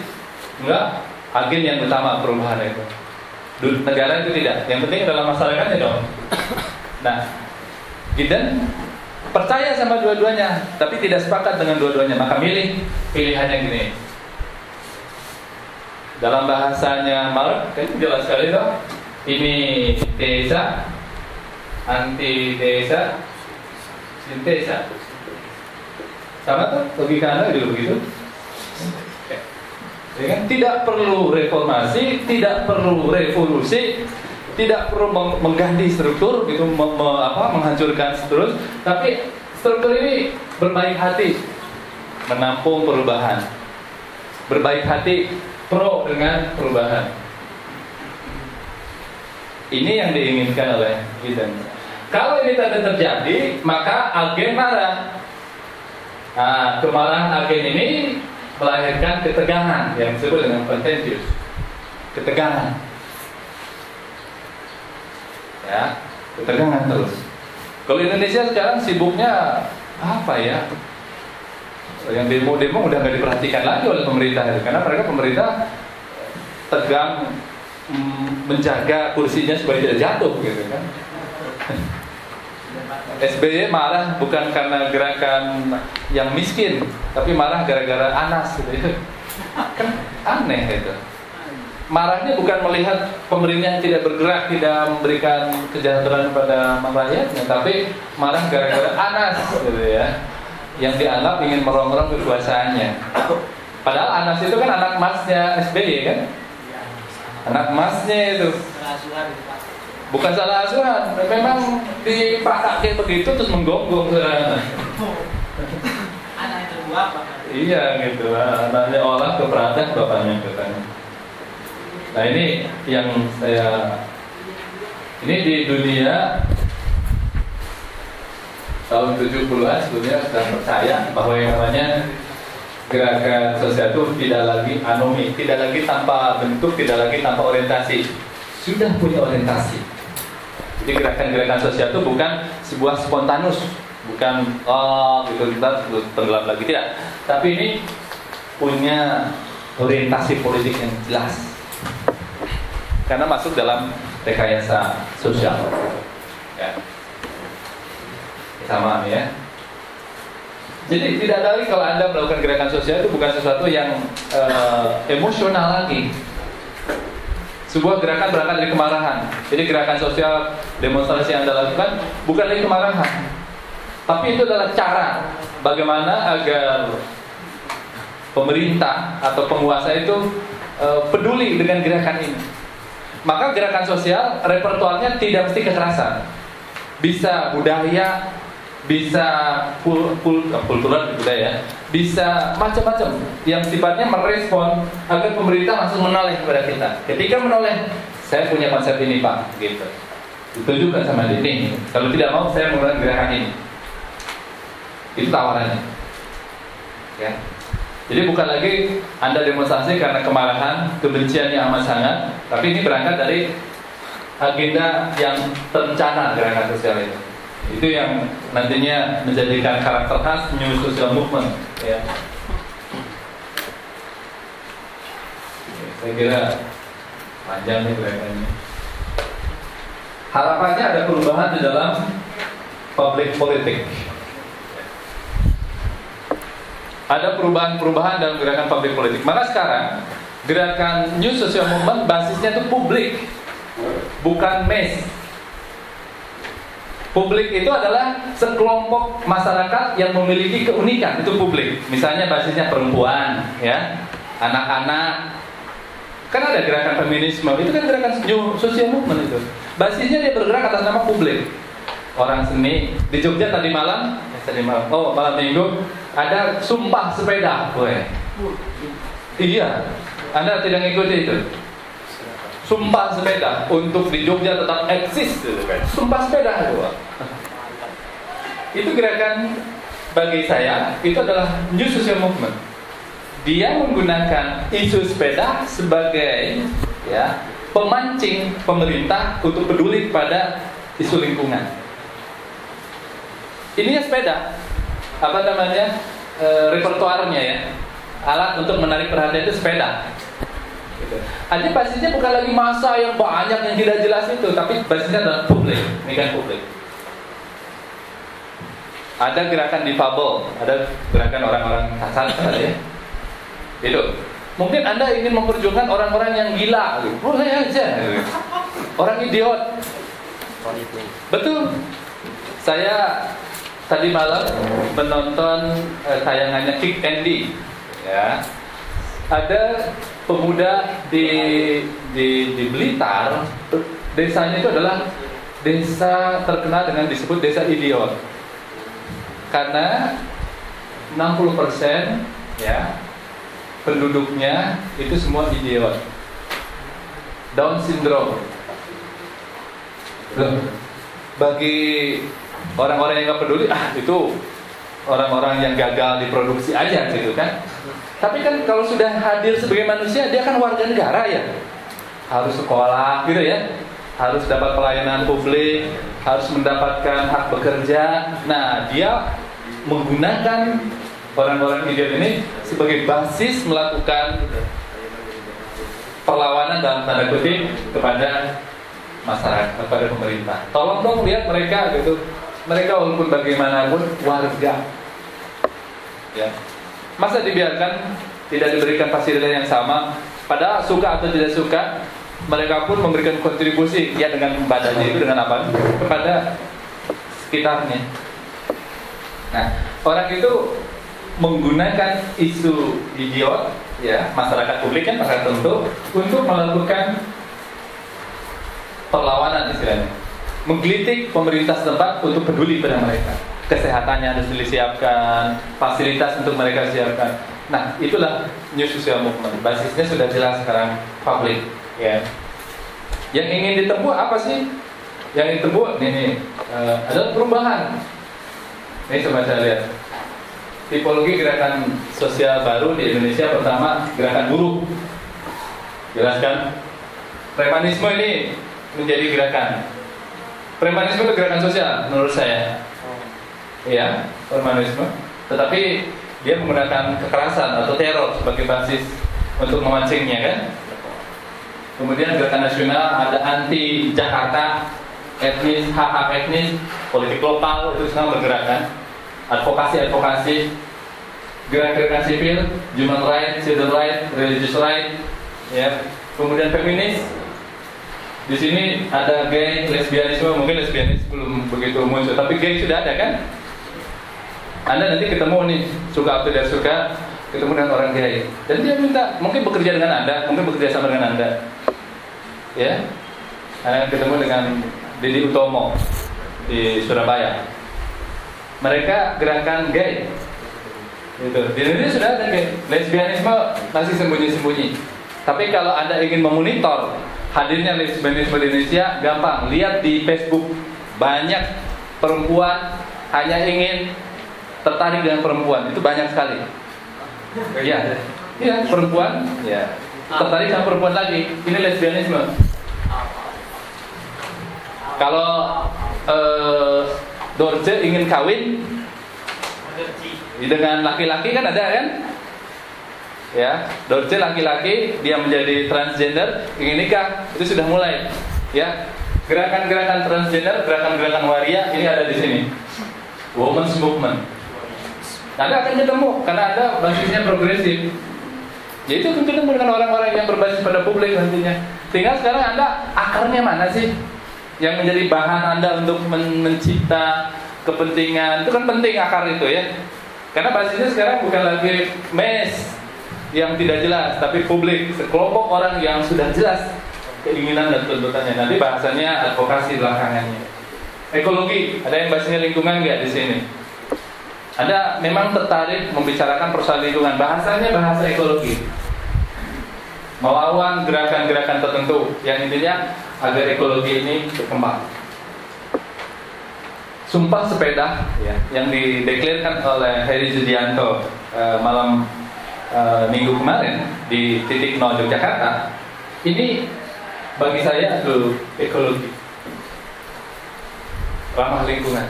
[SPEAKER 2] Enggak, agen yang utama perubahan itu. Negara itu tidak. Yang penting adalah masyarakatnya dong. Nah, Gideon percaya sama dua-duanya, tapi tidak sepakat dengan dua-duanya. Maka pilihannya gini. Dalam bahasanya Marx, kan jelas sekali dong. Ini tesa, antitesa, sintesa. Sama tuh logika Anda dulu begitu. Ya kan? Tidak perlu reformasi, tidak perlu revolusi, tidak perlu mengganti struktur, gitu, menghancurkan terus. Tapi struktur ini berbaik hati, menampung perubahan, berbaik hati, pro dengan perubahan. Ini yang diinginkan oleh Gideon. Kalau ini tidak terjadi, maka agen marah. Nah, kemarahan agen ini melahirkan ketegangan yang disebut dengan contentious. Ketegangan. Ya, ketegangan terus. Kalau Indonesia sekarang sibuknya apa ya? Yang demo-demo udah nggak diperhatikan lagi oleh pemerintah itu, karena pemerintah tegang menjaga kursinya supaya tidak jatuh, gitu kan. SBY marah bukan karena gerakan yang miskin, tapi marah gara-gara Anas, gitu ya. Kan aneh itu. Marahnya bukan melihat pemerintah yang tidak bergerak, tidak memberikan kesejahteraan kepada rakyatnya, tapi marah gara-gara Anas, gitu ya, yang dianggap ingin merongrong kekuasaannya. Padahal Anas itu kan anak masnya SBY kan? Anak masnya itu. Bukan salah asuhan, memang dipakai kayak begitu terus menggonggong.
[SPEAKER 3] Anak itu apa?
[SPEAKER 2] Iya gitu, anaknya olah keperhatian bapaknya katanya. Nah ini yang ini di dunia tahun 70-an sebetulnya sudah percaya bahwa yang namanya gerakan sosial itu tidak lagi anomi, tidak lagi tanpa bentuk, tidak lagi tanpa orientasi, sudah punya orientasi. Jadi gerakan-gerakan sosial itu bukan sebuah spontanus, bukan gitu kita tenggelam lagi, tidak. Tapi ini punya orientasi politik yang jelas, karena masuk dalam rekayasa sosial. Ya. Sama ya. Jadi tidak lagi kalau Anda melakukan gerakan sosial itu bukan sesuatu yang emosional lagi. Sebuah gerakan berangkat dari kemarahan. Jadi gerakan sosial, demonstrasi yang Anda lakukan bukan dari kemarahan, tapi itu adalah cara bagaimana agar pemerintah atau penguasa itu peduli dengan gerakan ini. Maka gerakan sosial repertuarnya tidak mesti kekerasan, bisa budaya, bisa kultural budaya, bisa macam-macam yang sifatnya merespon agar pemerintah langsung menoleh kepada kita. Ketika menoleh, saya punya konsep ini Pak, gitu. Ditunjukkan sama dia, nih, kalau tidak mau saya menggunakan gerakan ini. Itu tawarannya. Ya. Jadi bukan lagi Anda demonstrasi karena kemarahan, kebencian yang amat sangat, tapi ini berangkat dari agenda yang terencana gerakan sosial itu. Itu yang nantinya menjadikan karakter khas New Social Movement, ya. Saya kira panjang nih gerakannya. Harapannya ada perubahan di dalam public politik. Ada perubahan-perubahan dalam gerakan public politik. Maka sekarang gerakan New Social Movement basisnya itu publik, bukan mass. Publik itu adalah sekelompok masyarakat yang memiliki keunikan, itu publik. Misalnya basisnya perempuan, ya, anak-anak. Kan ada gerakan feminisme, itu kan gerakan new social movement itu. Basisnya dia bergerak atas nama publik. Orang seni di Jogja tadi malam, malam minggu ada sumpah sepeda, Iya, Anda tidak ngikuti itu. Sumpah sepeda untuk di Jogja tetap eksis, sumpah sepeda itu. Itu gerakan bagi saya itu adalah new social movement. Dia menggunakan isu sepeda sebagai pemancing pemerintah untuk peduli pada isu lingkungan. Ininya sepeda, repertoarnya ya, alat untuk menarik perhatian itu sepeda. Artinya basisnya bukan lagi massa yang banyak yang tidak jelas itu, tapi basisnya adalah publik, ini kan publik. Ada gerakan difabel, ada gerakan orang-orang kasar ya. Itu mungkin Anda ingin memperjuangkan orang-orang yang gila, boleh aja, orang idiot. Betul. Saya tadi malam menonton tayangannya Kick Andy, ya. Ada pemuda di Blitar, desanya itu adalah desa terkenal dengan disebut desa idiot, karena 60% ya penduduknya itu semua idiot, Down syndrome. Bagi orang-orang yang nggak peduli, itu orang-orang yang gagal diproduksi aja gitu kan. Tapi kan kalau sudah hadir sebagai manusia, dia kan warga negara ya, harus sekolah gitu ya, harus dapat pelayanan publik, harus mendapatkan hak bekerja. Nah, dia menggunakan orang-orang idiot ini sebagai basis melakukan perlawanan dalam tanda kutip kepada masyarakat, kepada pemerintah. Tolong dong lihat mereka gitu. Mereka walaupun bagaimanapun warga, ya. Masa dibiarkan tidak diberikan fasilitas yang sama? Padahal suka atau tidak suka, mereka pun memberikan kontribusi ya dengan badannya itu dengan apa? Kepada sekitarnya. Nah, orang itu menggunakan isu idiot, ya, masyarakat publik kan masyarakat tentu untuk melakukan perlawanan istilahnya, menggelitik pemerintah setempat untuk peduli pada mereka. Kesehatannya harus disiapkan, fasilitas untuk mereka siapkan. Nah, itulah new social movement. Basisnya sudah jelas sekarang, publik, ya. Yang ingin ditempuh apa sih? Yang ditempuh ini adalah perubahan. Ini coba saya lihat. Tipologi gerakan sosial baru di Indonesia, pertama gerakan buruh. Jelaskan. Premanisme ini menjadi gerakan. Premanisme itu gerakan sosial menurut saya. Ya, premanisme. Tetapi dia menggunakan kekerasan atau teror sebagai basis untuk memancingnya kan. Kemudian gerakan nasional ada anti Jakarta, etnis, hak-hak etnis, politik lokal itu semua bergerak kan. Advokasi, gerakan sipil, human right, civil right, religious right, ya. Kemudian feminis. Di sini ada gay, lesbianisme, mungkin lesbianis belum begitu muncul, tapi gay sudah ada kan? Anda nanti ketemu nih, suka atau tidak suka, ketemu dengan orang gay, dan dia minta mungkin bekerja dengan Anda, mungkin bekerja sama dengan Anda, ya. Anda ketemu dengan Didi Utomo di Surabaya. Mereka gerakan gay, gitu. Di Indonesia sudah ada gay, lesbianisme masih sembunyi-sembunyi. Tapi kalau Anda ingin memonitor hadirnya lesbianisme di Indonesia, gampang. Lihat di Facebook, banyak perempuan hanya ingin tertarik dengan perempuan, itu banyak sekali. Iya, perempuan, ya, tertarik sama perempuan lagi. Ini lesbianisme. Kalau Dorce ingin kawin dengan laki-laki kan ada kan? Ya, Dorce laki-laki, dia menjadi transgender, ingin nikah, itu sudah mulai. Ya, gerakan-gerakan transgender, gerakan-gerakan waria ini ada di sini. Women's movement. Anda akan ketemu karena Anda basisnya progresif. Jadi itu ketemu dengan orang-orang yang berbasis pada publik nantinya. Tinggal sekarang Anda akarnya mana sih? Yang menjadi bahan Anda untuk mencipta kepentingan. Itu kan penting akar itu ya. Karena basisnya sekarang bukan lagi mes, yang tidak jelas, tapi publik, sekelompok orang yang sudah jelas keinginan dan tuntutannya. Nanti bahasanya advokasi belakangannya. Ekologi, ada yang bahasanya lingkungan nggak di sini? Anda memang tertarik membicarakan persoalan lingkungan, bahasanya bahasa ekologi, melawan gerakan-gerakan tertentu yang intinya agar ekologi ini berkembang. Sumpah sepeda ya, yang dideklarasikan oleh Heri Judianto malam minggu kemarin di Titik Nol Yogyakarta, ini bagi saya itu ekologi, ramah lingkungan.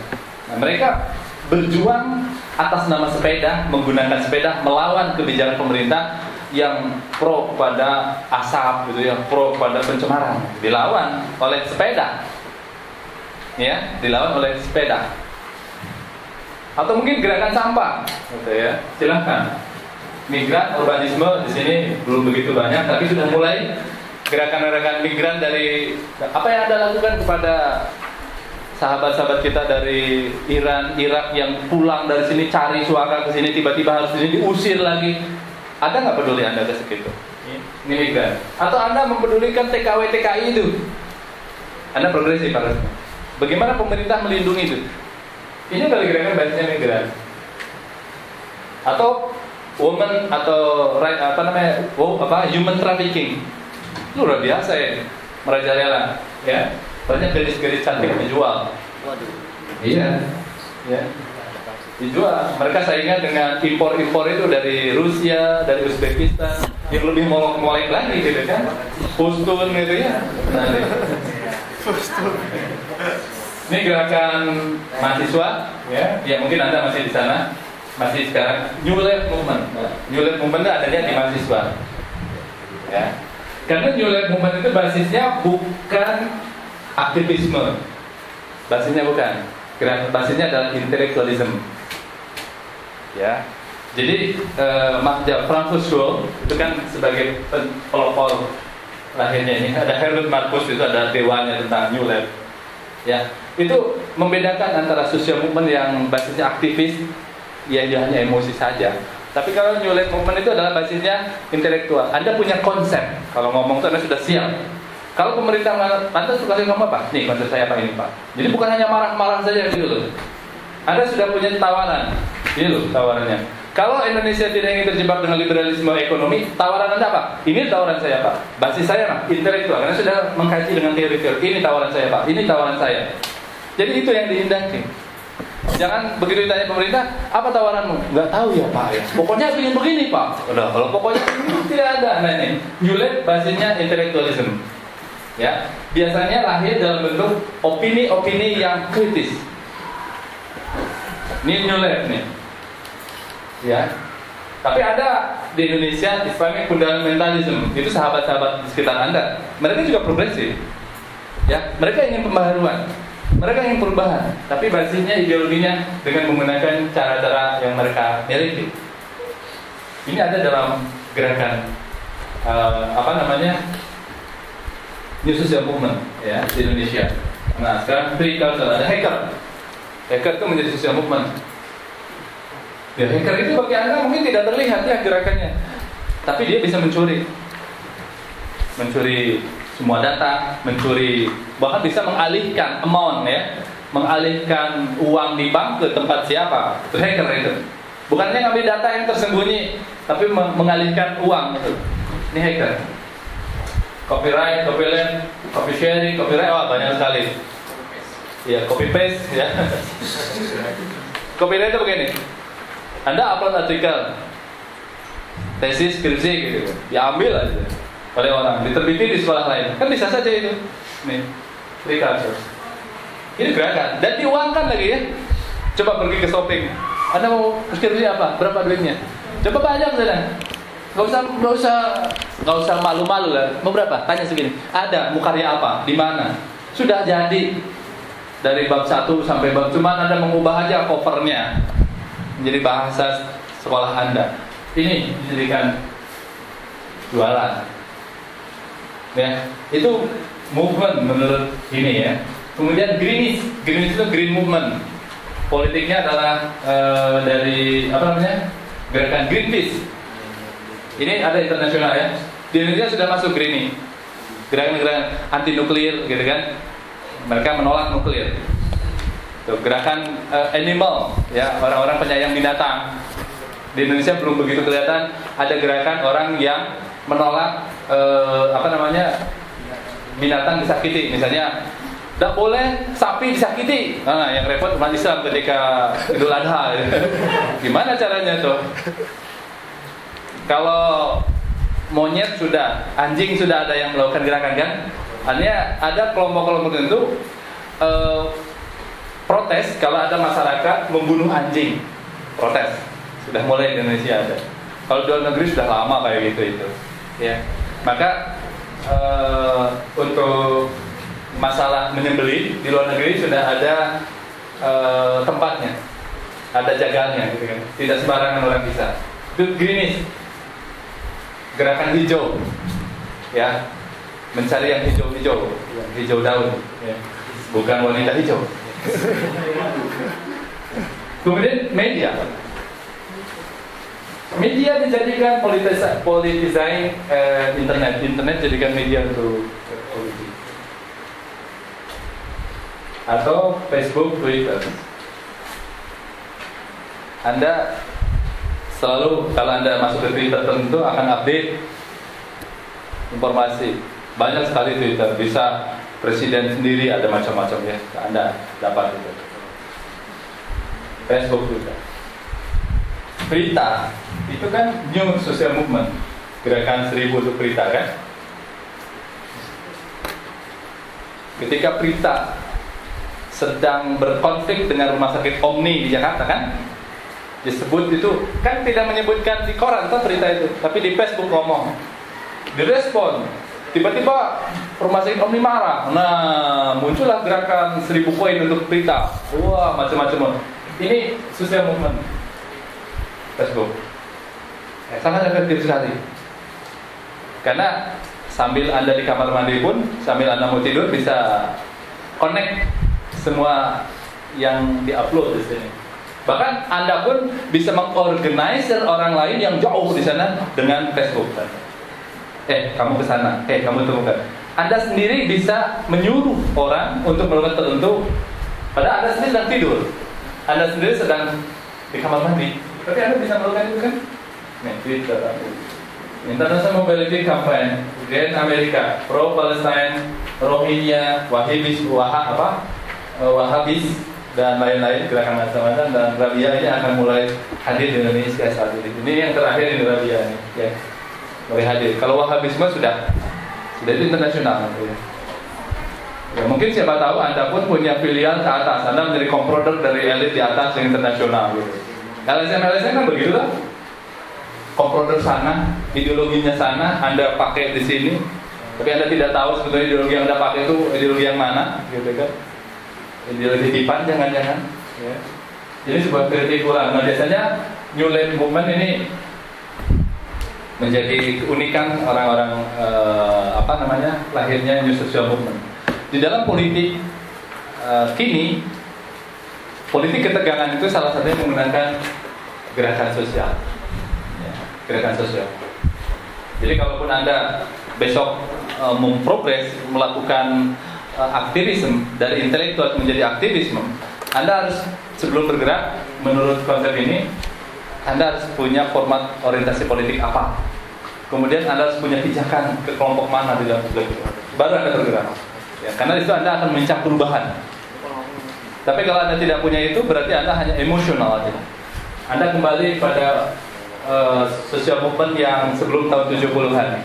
[SPEAKER 2] Nah, mereka berjuang atas nama sepeda, menggunakan sepeda melawan kebijakan pemerintah yang pro pada asap gitu ya, pro pada pencemaran, dilawan oleh sepeda. Ya, dilawan oleh sepeda. Atau mungkin gerakan sampah gitu ya. Silakan. Migran urbanisme di sini belum begitu banyak, tapi sudah mulai gerakan-gerakan migran dari apa yang Anda lakukan kepada sahabat-sahabat kita dari Iran, Irak yang pulang dari sini cari suaka ke sini, tiba-tiba harus di sini diusir lagi. Ada nggak peduli Anda ke segitu? Ini migran. Atau Anda mempedulikan TKW TKI itu? Anda progresif harusnya. Bagaimana pemerintah melindungi itu? Ini adalah gerakan basisnya migran. Atau woman atau human trafficking. Itu luar biasa ya, merajalela ya. Banyak gadis-gadis cantik dijual.
[SPEAKER 3] Waduh.
[SPEAKER 2] Iya. Ya. Dijual. Mereka saingan dengan impor-impor itu dari Rusia, dari Uzbekistan, yang lebih molek-molek lagi gitu kan. Pustun gitu ya. Nah, ini gerakan mahasiswa ya, yang mungkin Anda masih di sana, masih sekarang New Left Movement. New Left Movement itu adanya di mahasiswa. Ya. Karena New Left Movement itu basisnya bukan aktivisme. Basisnya bukan. Basisnya adalah intelektualisme. Ya. Jadi Frankfurt School itu kan sebagai pelopor lahirnya ini ada Herbert Marcuse, itu ada dewanya tentang New Left. Ya, itu membedakan antara social movement yang basisnya aktivis, ya dia hanya emosi saja. Tapi kalau New Left Movement itu adalah basisnya intelektual. Anda punya konsep. Kalau ngomong itu Anda sudah siap. Kalau pemerintah Anda suka ngomong apa? Nih konsep saya apa ini Pak. Jadi bukan hanya marah-marah saja gitu loh. Anda sudah punya tawaran. Ini loh tawarannya. Kalau Indonesia tidak ingin terjebak dengan liberalisme ekonomi, tawaran Anda apa? Ini tawaran saya Pak. Basis saya Pak, intelektual. Karena sudah mengkaji dengan teori-teori. Ini tawaran saya Pak. Ini tawaran saya. Jadi itu yang dihendaki. Jangan begitu ditanya pemerintah, apa tawaranmu? Nggak tahu ya Pak ya. Pokoknya begini Pak. Udah, kalau pokoknya tidak ada. Nah ini, New Left basisnya intelektualisme. Ya, biasanya lahir dalam bentuk opini-opini yang kritis. Ini New Left nih. Ya. Tapi ada di Indonesia Islamic fundamentalism. Itu sahabat-sahabat di sekitar Anda. Mereka juga progresif. Ya, mereka ingin pembaharuan. Mereka ingin perubahan, tapi basisnya ideologinya dengan menggunakan cara-cara yang mereka miliki. Ini ada dalam gerakan New Social Movement ya di Indonesia. Nah sekarang free culture, ada hacker. Hacker itu menjadi social movement. Ya, hacker itu bagi Anda mungkin tidak terlihat ya gerakannya, tapi dia bisa mencuri semua data, mencuri, bahkan bisa mengalihkan amount ya, mengalihkan uang di bank ke tempat siapa. Itu hacker itu. Bukannya ngambil data yang tersembunyi, tapi mengalihkan uang itu. Ini hacker. Copyright, copyleft, copy sharing, copyright, banyak sekali. Ya, copy paste ya. Copyright itu begini. Anda upload artikel, tesis, skripsi gitu, ya ambil aja oleh orang, diterbitin di sekolah lain, kan bisa saja itu. Nih, free culture. Ini gerakan dan diuangkan lagi ya. Coba pergi ke shopping, Anda mau skripsi apa? Berapa duitnya? Coba banyak saja. Gak usah malu-malu lah. Mau berapa? Tanya segini. Ada, mau karya apa? Di mana? Sudah jadi. Dari bab 1 sampai bab, cuma Anda mengubah aja covernya menjadi bahasa sekolah Anda. Ini dijadikan jualan. Ya, itu movement menurut ini ya. Kemudian Greenish itu green movement. Politiknya adalah dari gerakan Greenpeace. Ini ada internasional ya. Di Indonesia sudah masuk GRINI, gerakan-gerakan anti nuklir gitu kan. Mereka menolak nuklir. Tuh, gerakan animal ya, orang-orang penyayang binatang. Di Indonesia belum begitu kelihatan. Ada gerakan orang yang menolak binatang disakiti. Misalnya tidak boleh sapi disakiti. Nah, yang repot umat Islam ketika Idul Adha. Gimana caranya tuh? Kalau monyet sudah, anjing sudah ada yang melakukan gerakan kan? Artinya ada kelompok-kelompok tertentu protes kalau ada masyarakat membunuh anjing. Protes. Sudah mulai di Indonesia ada. Kalau di luar negeri sudah lama kayak gitu itu. Ya. Maka untuk masalah menyembelih di luar negeri sudah ada tempatnya, ada jagalnya, gitu kan. Tidak sembarangan orang bisa. Itu GRINI, gerakan hijau, ya, mencari yang hijau-hijau, yang hijau daun, ya. Bukan wanita hijau. Kemudian media dijadikan politisasi internet jadikan media untuk politik. Atau Facebook, Twitter. Anda selalu kalau Anda masuk ke Twitter tentu akan update informasi. Banyak sekali Twitter, bisa presiden sendiri ada macam-macam ya. Anda dapat itu. Facebook juga. Berita itu kan new social movement, gerakan 1000 untuk berita kan. Ketika berita sedang berkonflik dengan rumah sakit Omni di Jakarta kan, disebut itu kan tidak menyebutkan di koran kan berita itu, tapi di Facebook ngomong, direspon. Tiba-tiba rumah sakit Omni marah. Nah, muncullah gerakan 1000 koin untuk berita. Wah, macam-macam. Ini social movement Facebook. Sangat efektif sekali. Karena sambil Anda di kamar mandi pun, sambil Anda mau tidur bisa connect semua yang diupload di sini. Bahkan Anda pun bisa mengorganisir orang lain yang jauh di sana dengan Facebook. Kamu ke sana, kamu temukan. Anda sendiri bisa menyuruh orang untuk melakukan tertentu, padahal Anda sendiri sedang tidur. Anda sendiri sedang di kamar mandi, tapi Anda bisa melakukan itu kan? Nih, Twitter, International Mobility Campaign, Grand America, Pro Palestine, Rohingya, Wahabis, dan lain-lain gerakan macam-macam. Dan Rabia ini akan mulai hadir di Indonesia saat ini. Ini yang terakhir di Rabia ini, ya, mulai hadir. Kalau Wahabisme sudah itu internasional, ya. Ya, mungkin siapa tahu Anda pun punya filial ke atas. Anda menjadi komproder dari elit di atas yang internasional, gitu. LSM kan begitu lah. Komproder sana, ideologinya sana, Anda pakai di sini, tapi Anda tidak tahu sebetulnya ideologi yang Anda pakai itu ideologi yang mana, gitu kan? Ideologi titipan jangan-jangan. Ya. Jadi sebuah kritik ulang. Nah, biasanya New Left Movement ini menjadi keunikan orang-orang lahirnya New Social Movement. Di dalam politik kini, politik ketegangan itu salah satunya menggunakan gerakan sosial. Gerakan sosial. Jadi kalaupun Anda besok memprogres melakukan aktivisme dari intelektual menjadi aktivisme, Anda harus sebelum bergerak menurut konsep ini, Anda harus punya format orientasi politik apa. Kemudian Anda harus punya pijakan ke kelompok mana di dalam publik, baru Anda bergerak. Ya, karena itu Anda akan mengincar perubahan. Tapi kalau Anda tidak punya itu, berarti Anda hanya emosional aja. Anda kembali pada social movement yang sebelum tahun 70-an.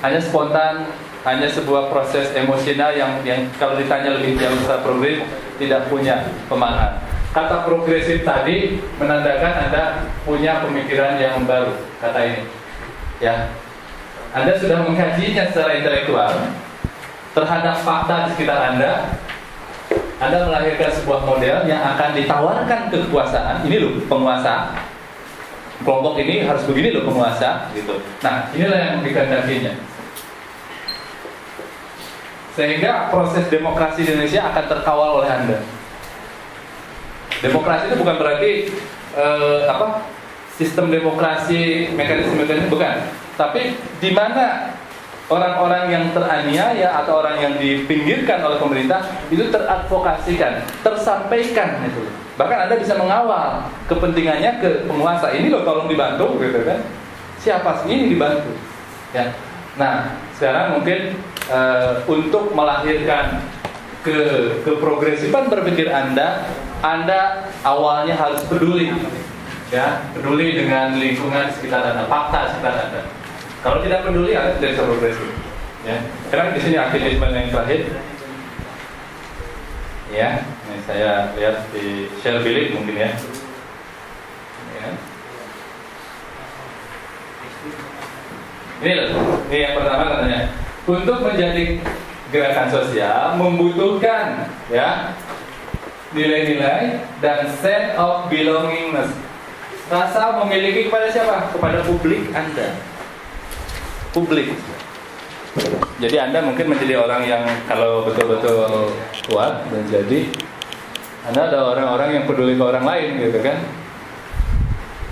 [SPEAKER 2] Hanya spontan, hanya sebuah proses emosional yang kalau ditanya lebih jauh secara progresif tidak punya pemahaman. Kata progresif tadi menandakan Anda punya pemikiran yang baru, kata ini. Ya. Anda sudah mengkajinya secara intelektual terhadap fakta di sekitar Anda. Anda melahirkan sebuah model yang akan ditawarkan kekuasaan. Ini loh penguasa. Kelompok ini harus begini loh penguasa, gitu. Nah, inilah yang dikehendakinya. Sehingga proses demokrasi di Indonesia akan terkawal oleh Anda. Demokrasi itu bukan berarti sistem demokrasi, mekanisme bukan. Tapi di mana orang-orang yang teraniaya atau orang yang dipinggirkan oleh pemerintah itu teradvokasikan, tersampaikan itu. Bahkan Anda bisa mengawal kepentingannya ke penguasa. Ini loh tolong dibantu gitu kan. Siapa sih ini dibantu? Ya. Nah, sekarang mungkin untuk melahirkan keprogresifan berpikir Anda awalnya harus peduli. Ya, peduli dengan lingkungan sekitar Anda, fakta sekitar Anda. Kalau tidak peduli, Anda tidak bisa progresif. Ya, sekarang di sini aktivisme yang terakhir. Ya, ini saya lihat di share bilik mungkin ya. Ya. Ini loh, ini yang pertama katanya. Untuk menjadi gerakan sosial membutuhkan ya nilai-nilai dan sense of belongingness. Rasa memiliki kepada siapa? Kepada publik Anda. Publik. Jadi Anda mungkin menjadi orang yang kalau betul-betul kuat dan jadi Anda ada orang-orang yang peduli ke orang lain gitu kan.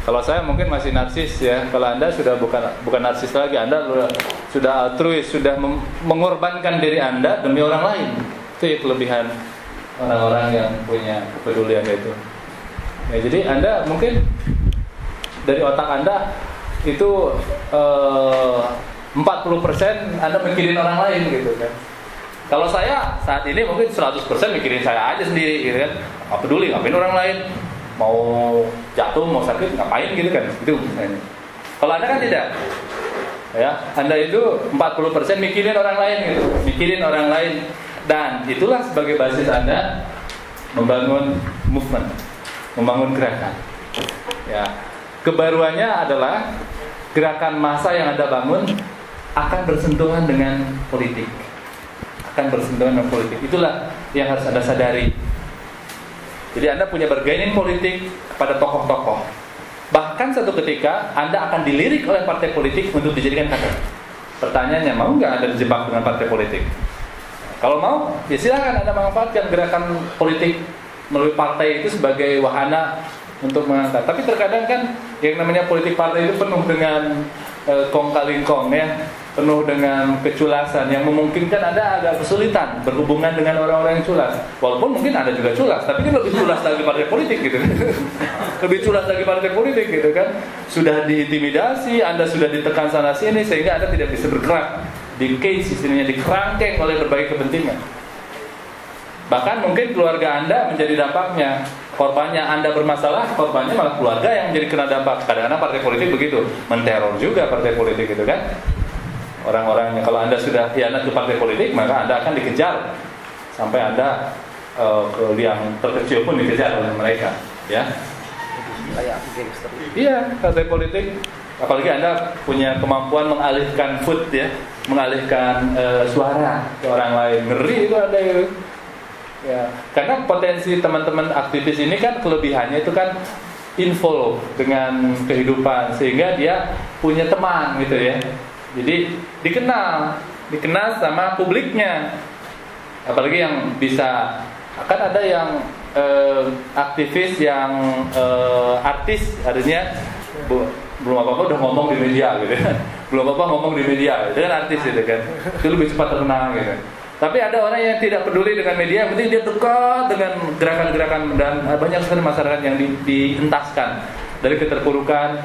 [SPEAKER 2] Kalau saya mungkin masih narsis ya. Kalau Anda sudah bukan narsis lagi, Anda sudah altruis, sudah mengorbankan diri Anda demi orang lain. Itu ya kelebihan orang-orang yang punya kepedulian itu. Ya, jadi Anda mungkin dari otak Anda itu 40% Anda mikirin orang lain gitu kan. Kalau saya saat ini mungkin 100% mikirin saya aja sendiri gitu kan. Nggak peduli ngapain orang lain, mau jatuh mau sakit ngapain gitu kan. Itu misalnya. Kalau Anda kan tidak. Ya, Anda itu 40% mikirin orang lain gitu. Mikirin orang lain dan itulah sebagai basis Anda membangun movement, membangun gerakan. Ya. Kebaruannya adalah gerakan massa yang Anda bangun akan bersentuhan dengan politik. Akan bersentuhan dengan politik. Itulah yang harus Anda sadari. Jadi Anda punya bargaining politik kepada tokoh-tokoh. Bahkan satu ketika Anda akan dilirik oleh partai politik untuk dijadikan kader. Pertanyaannya, mau nggak Anda dijebak dengan partai politik? Kalau mau, ya silakan Anda manfaatkan gerakan politik melalui partai itu sebagai wahana untuk mengangkat. Tapi terkadang kan yang namanya politik partai itu penuh dengan kong kali kong ya, penuh dengan keculasan yang memungkinkan Anda agak kesulitan berhubungan dengan orang-orang yang culas. Walaupun mungkin Anda juga culas, tapi kan lebih culas lagi partai politik gitu. Lebih culas lagi partai politik gitu kan. Sudah diintimidasi, Anda sudah ditekan sana sini sehingga Anda tidak bisa bergerak. Di case istilahnya dikerangkeng oleh berbagai kepentingan. Bahkan mungkin keluarga Anda menjadi dampaknya. Korbannya Anda bermasalah, korbannya malah keluarga yang menjadi kena dampak. Kadang-kadang partai politik begitu, menteror juga partai politik gitu kan. Orang-orangnya, kalau Anda sudah khianat ke partai politik, maka Anda akan dikejar sampai Anda ke yang terkecil pun dikejar oleh mereka, ya. Iya, partai politik, apalagi Anda punya kemampuan mengalihkan foot ya, mengalihkan suara ke orang lain. Ngeri itu Anda itu. Ya, karena potensi teman-teman aktivis ini kan kelebihannya itu kan info dengan kehidupan sehingga dia punya teman gitu ya. Jadi dikenal sama publiknya. Apalagi yang bisa, kan ada yang aktivis yang artis, artinya belum apa-apa udah ngomong di media gitu kan. Belum apa-apa ngomong di media, itu kan artis gitu kan. Itu lebih cepat terkenal gitu. Tapi ada orang yang tidak peduli dengan media, yang penting dia dekat dengan gerakan-gerakan dan banyak sekali masyarakat yang dientaskan dari keterpurukan,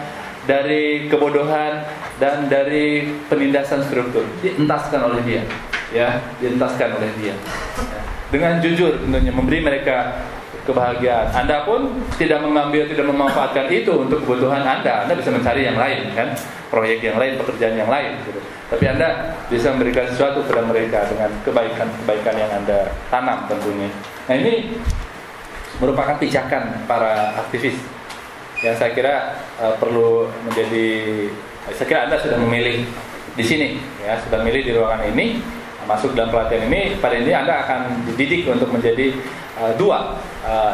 [SPEAKER 2] dari kebodohan dan dari penindasan struktur. Dientaskan oleh dia, ya, dientaskan oleh dia. Ya. Dengan jujur tentunya memberi mereka kebahagiaan. Anda pun tidak mengambil, tidak memanfaatkan itu untuk kebutuhan Anda. Anda bisa mencari yang lain kan, proyek yang lain, pekerjaan yang lain gitu. Tapi Anda bisa memberikan sesuatu kepada mereka dengan kebaikan-kebaikan yang Anda tanam tentunya. Nah ini merupakan pijakan para aktivis yang saya kira perlu menjadi. Saya kira Anda sudah memilih di sini, ya, sudah memilih di ruangan ini, masuk dalam pelatihan ini. Pada ini Anda akan dididik untuk menjadi dua,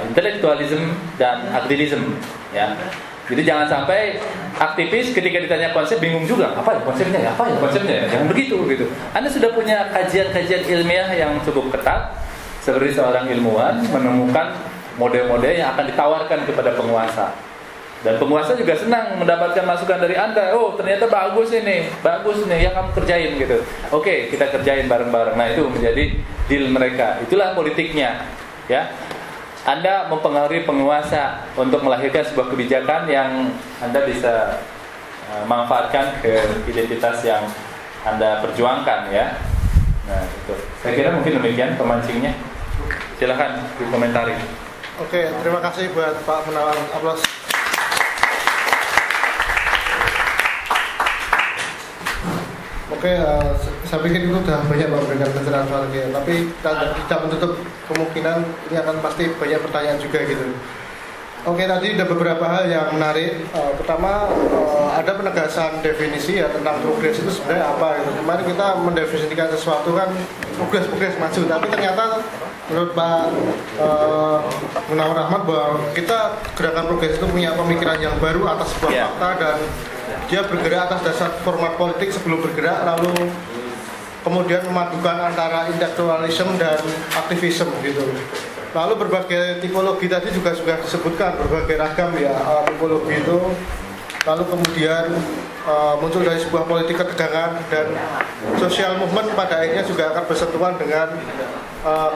[SPEAKER 2] intellectualism dan aktivism, ya. Jadi jangan sampai aktivis ketika ditanya konsep bingung juga, apa ya konsepnya ya, apa ya konsepnya ya, jangan begitu gitu. Anda sudah punya kajian-kajian ilmiah yang cukup ketat, seperti seorang ilmuwan menemukan model-model yang akan ditawarkan kepada penguasa. Dan penguasa juga senang mendapatkan masukan dari Anda. Oh, ternyata bagus nih yang kamu kerjain gitu. Oke, kita kerjain bareng-bareng. Nah, itu menjadi deal mereka. Itulah politiknya, ya. Anda mempengaruhi penguasa untuk melahirkan sebuah kebijakan yang Anda bisa manfaatkan ke identitas yang Anda perjuangkan, ya. Nah, itu. Saya kira mungkin demikian pemancingnya. Silakan dikomentari.
[SPEAKER 1] Oke, terima kasih buat Pak Munawar. Aplaus. Oke, saya pikir itu sudah banyak memberikan pencerahan soal ini, tapi tidak menutup kemungkinan ini akan pasti banyak pertanyaan juga gitu. Oke, tadi ada beberapa hal yang menarik. Pertama, ada penegasan definisi ya tentang progres itu sebenarnya apa gitu. Kemarin kita mendefinisikan sesuatu kan progres maju, tapi ternyata menurut Pak Munawar Ahmad bahwa kita gerakan progres itu punya pemikiran yang baru atas sebuah fakta dan dia bergerak atas dasar format politik sebelum bergerak, lalu kemudian memadukan antara intelektualisme dan aktivisme gitu. Lalu berbagai tipologi tadi juga sudah disebutkan, berbagai ragam ya tipologi itu. Lalu kemudian muncul dari sebuah politik ketegangan dan social movement pada akhirnya juga akan bersentuhan dengan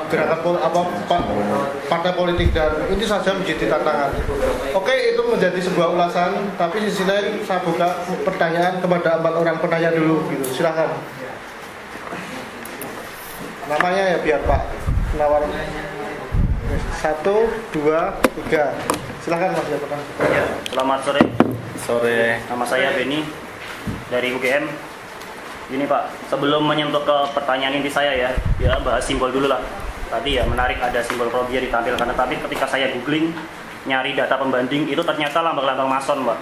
[SPEAKER 1] gerakan partai politik, dan ini saja menjadi tantangan. Oke, itu menjadi sebuah ulasan, tapi di sisi lain saya buka pertanyaan kepada 4 orang penanya dulu gitu. Silakan. Namanya ya biar Pak Munawar. 1, 2, 3. Silakan Mas ya pertanyaan.
[SPEAKER 3] Ya, selamat sore.
[SPEAKER 2] Sore.
[SPEAKER 3] Nama saya Beni dari UGM. Gini Pak, sebelum menyentuh ke pertanyaan inti saya ya bahas simbol dulu lah. Tadi ya menarik ada simbol Prodi ditampilkan, tapi ketika saya googling nyari data pembanding itu ternyata lambang-lambang Mason Pak.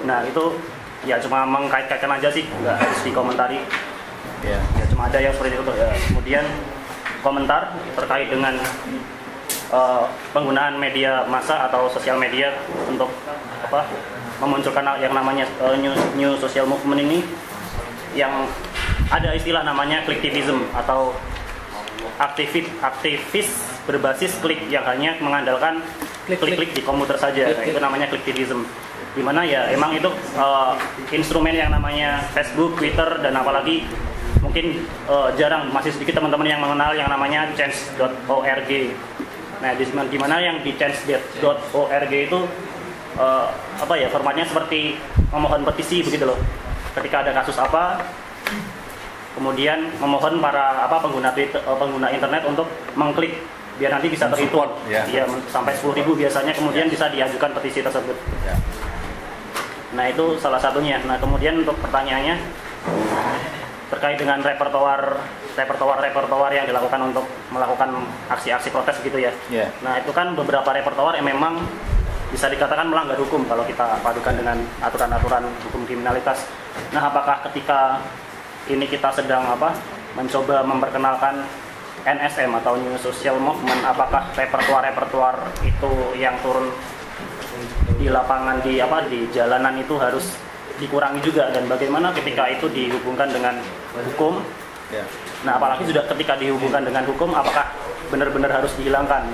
[SPEAKER 3] Nah itu ya cuma mengkait-kaitkan aja sih, nggak harus dikomentari. Ya cuma ada yang seperti itu ya. Kemudian komentar terkait dengan penggunaan media massa atau sosial media untuk memunculkan yang namanya new social movement ini, yang ada istilah namanya clicktivism atau aktivis berbasis klik yang hanya mengandalkan klik-klik di komputer saja. Nah, itu namanya clicktivism. Dimana ya emang itu instrumen yang namanya Facebook, Twitter, dan apalagi mungkin jarang, masih sedikit teman-teman yang mengenal yang namanya change.org. Nah, di mana yang di change.org itu formatnya seperti memohon petisi begitu loh. Ketika ada kasus apa, kemudian memohon para pengguna internet untuk mengklik biar nanti bisa terhitung ya, sampai 10.000 biasanya, kemudian bisa diajukan petisi tersebut. Nah, itu salah satunya. Nah, kemudian untuk pertanyaannya terkait dengan repertoar yang dilakukan untuk melakukan aksi-aksi protes gitu ya. Nah, itu kan beberapa repertoar yang memang bisa dikatakan melanggar hukum kalau kita padukan dengan aturan-aturan hukum kriminalitas. Nah, apakah ketika ini kita sedang mencoba memperkenalkan NSM atau New Social Movement, apakah repertoar itu yang turun di lapangan di jalanan itu harus dikurangi juga, dan bagaimana ketika itu dihubungkan dengan hukum? Nah, apalagi sudah ketika dihubungkan dengan hukum, apakah benar-benar harus dihilangkan?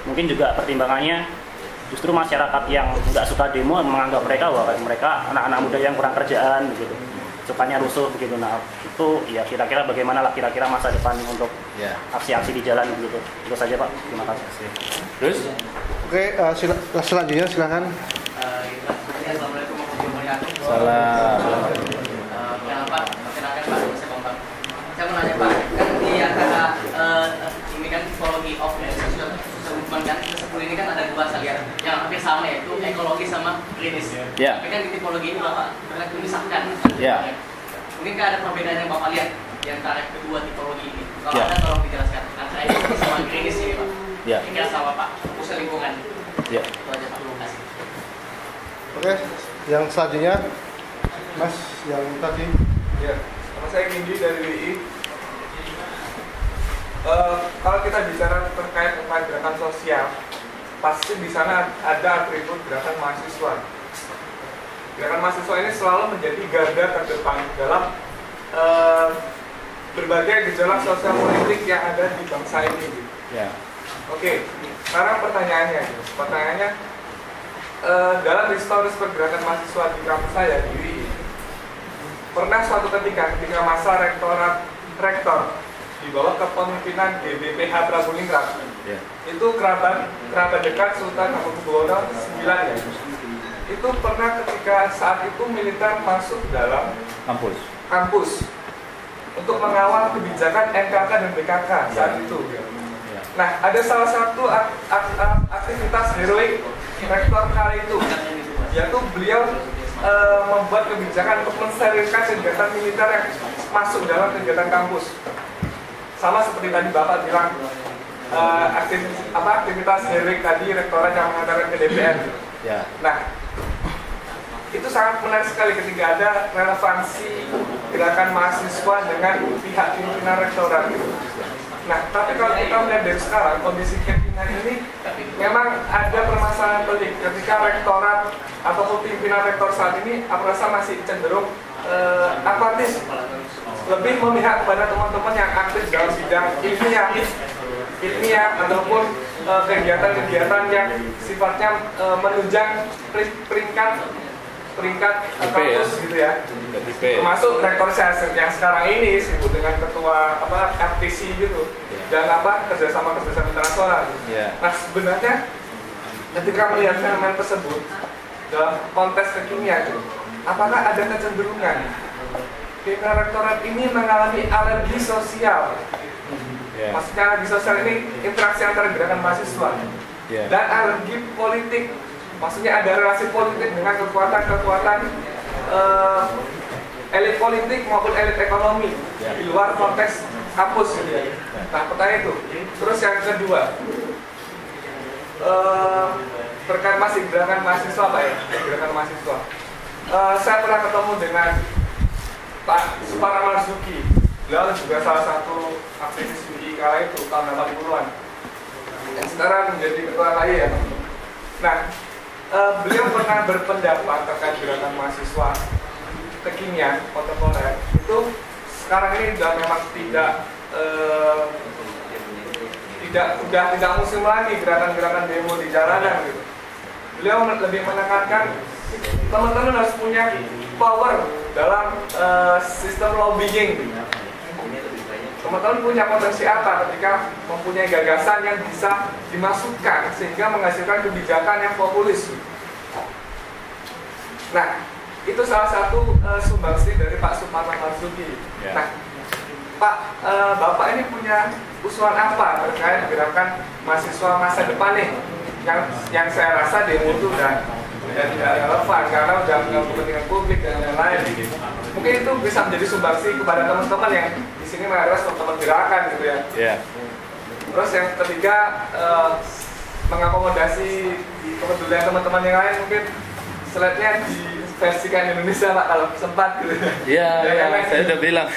[SPEAKER 3] Mungkin juga pertimbangannya justru masyarakat yang nggak suka demo menganggap mereka anak-anak muda yang kurang kerjaan begitu, sukanya rusuh begitu. Nah, itu ya kira-kira bagaimana lah kira-kira masa depan untuk aksi-aksi di jalan begitu. Itu saja Pak, terima kasih.
[SPEAKER 2] Terus?
[SPEAKER 1] Oke, selanjutnya silakan.
[SPEAKER 4] Assalamualaikum warahmatullahi wabarakatuh.
[SPEAKER 2] Salam.
[SPEAKER 4] Pak, perkenalkan Pak, saya mau nanya Pak, kan di antara ini kan tipologi of social movement kan tersebut ini kan ada 2 aliran yang hampir sama, yaitu ekologi sama klinis. Tapi kan di tipologi ini Bapak berlaku memisahkan. Mungkin ada perbedaan yang Bapak lihat di antara kedua tipologi ini. Kalau ada tolong dijelaskan antara ekologi sama klinis ini Pak. Kira sama Pak, fokus lingkungan. Itu aja Pak, terima kasih.
[SPEAKER 1] Oke, yang selanjutnya Mas yang tadi.
[SPEAKER 5] Nama saya Gindi dari WI. Kalau kita bicara terkait tentang gerakan sosial, pasti di sana ada atribut gerakan mahasiswa. Gerakan mahasiswa ini selalu menjadi garda terdepan dalam berbagai gejolak sosial politik yang ada di bangsa ini. Oke, sekarang pertanyaannya, dalam historis pergerakan mahasiswa di kampus saya di UI, pernah suatu ketika masa rektor di bawah kepemimpinan GBPH Prabuningrat, itu kerabat dekat Sultan Hamengkubuwono IX ya. Itu pernah ketika saat itu militer masuk dalam kampus untuk mengawal kebijakan NKK dan BKK saat itu. Nah, ada salah satu aktivitas heroik rektor kali itu, yaitu beliau membuat kebijakan untuk mensterilkan kegiatan militer yang masuk dalam kegiatan kampus. Sama seperti tadi Bapak bilang, aktivitas heroik tadi rektorat yang mengantarkan ke DPR. Nah, itu sangat menarik sekali ketika ada relevansi gerakan mahasiswa dengan pihak pimpinan rektorat. Nah, tapi kalau kita melihat dari sekarang, kondisi pimpinan ini memang ada permasalahan pelik ketika rektorat atau pimpinan rektor saat ini, aku rasa masih cenderung apatis, lebih memihak kepada teman-teman yang aktif dalam bidang ilmiah ataupun kegiatan-kegiatan yang sifatnya menunjang peringkat kampus gitu ya. Termasuk rektor saya yang sekarang ini sibuk dengan ketua FTC gitu dan kerjasama internasional. Nah, sebenarnya ketika melihat fenomena tersebut dalam konteks kekinian, apakah ada kecenderungan pimpinan rektorat ini mengalami alergi sosial? Maksudnya alergi sosial ini interaksi antara gerakan mahasiswa dan alergi politik. Maksudnya ada relasi politik dengan kekuatan-kekuatan elit politik maupun elit ekonomi di luar konteks kampus. Nah, pertanyaan itu. Terus yang kedua, terkait masih gerakan mahasiswa gerakan mahasiswa. Saya pernah ketemu dengan Pak Supara Marzuki. Beliau juga salah satu aktivis UI kala itu tahun 80-an. Yang sekarang menjadi ketua KAI ya. Nah, beliau pernah berpendapat terkait gerakan mahasiswa kekinian, kontemporer itu sekarang ini sudah memang tidak musim lagi gerakan-gerakan demo di jalanan gitu. Beliau lebih menekankan teman-teman harus punya power dalam sistem lobbying. Teman-teman punya potensi apa ketika mempunyai gagasan yang bisa dimasukkan sehingga menghasilkan kebijakan yang populis. Nah, itu salah satu sumbangsi dari Pak Supara Marzuki. Nah, Pak, Bapak ini punya usulan apa terkait gerakan mahasiswa masa depan nih? Yang saya rasa demo itu udah tidak relevan karena udah mengganggu kepentingan publik dan lain-lain. Mungkin itu bisa menjadi sumbangsi kepada teman-teman yang di sini adalah teman-teman gerakan gitu ya. Terus yang ketiga, mengakomodasi kepedulian teman-teman yang lain, mungkin slide-nya diversikan Indonesia Pak kalau sempat gitu.
[SPEAKER 2] Saya udah bilang.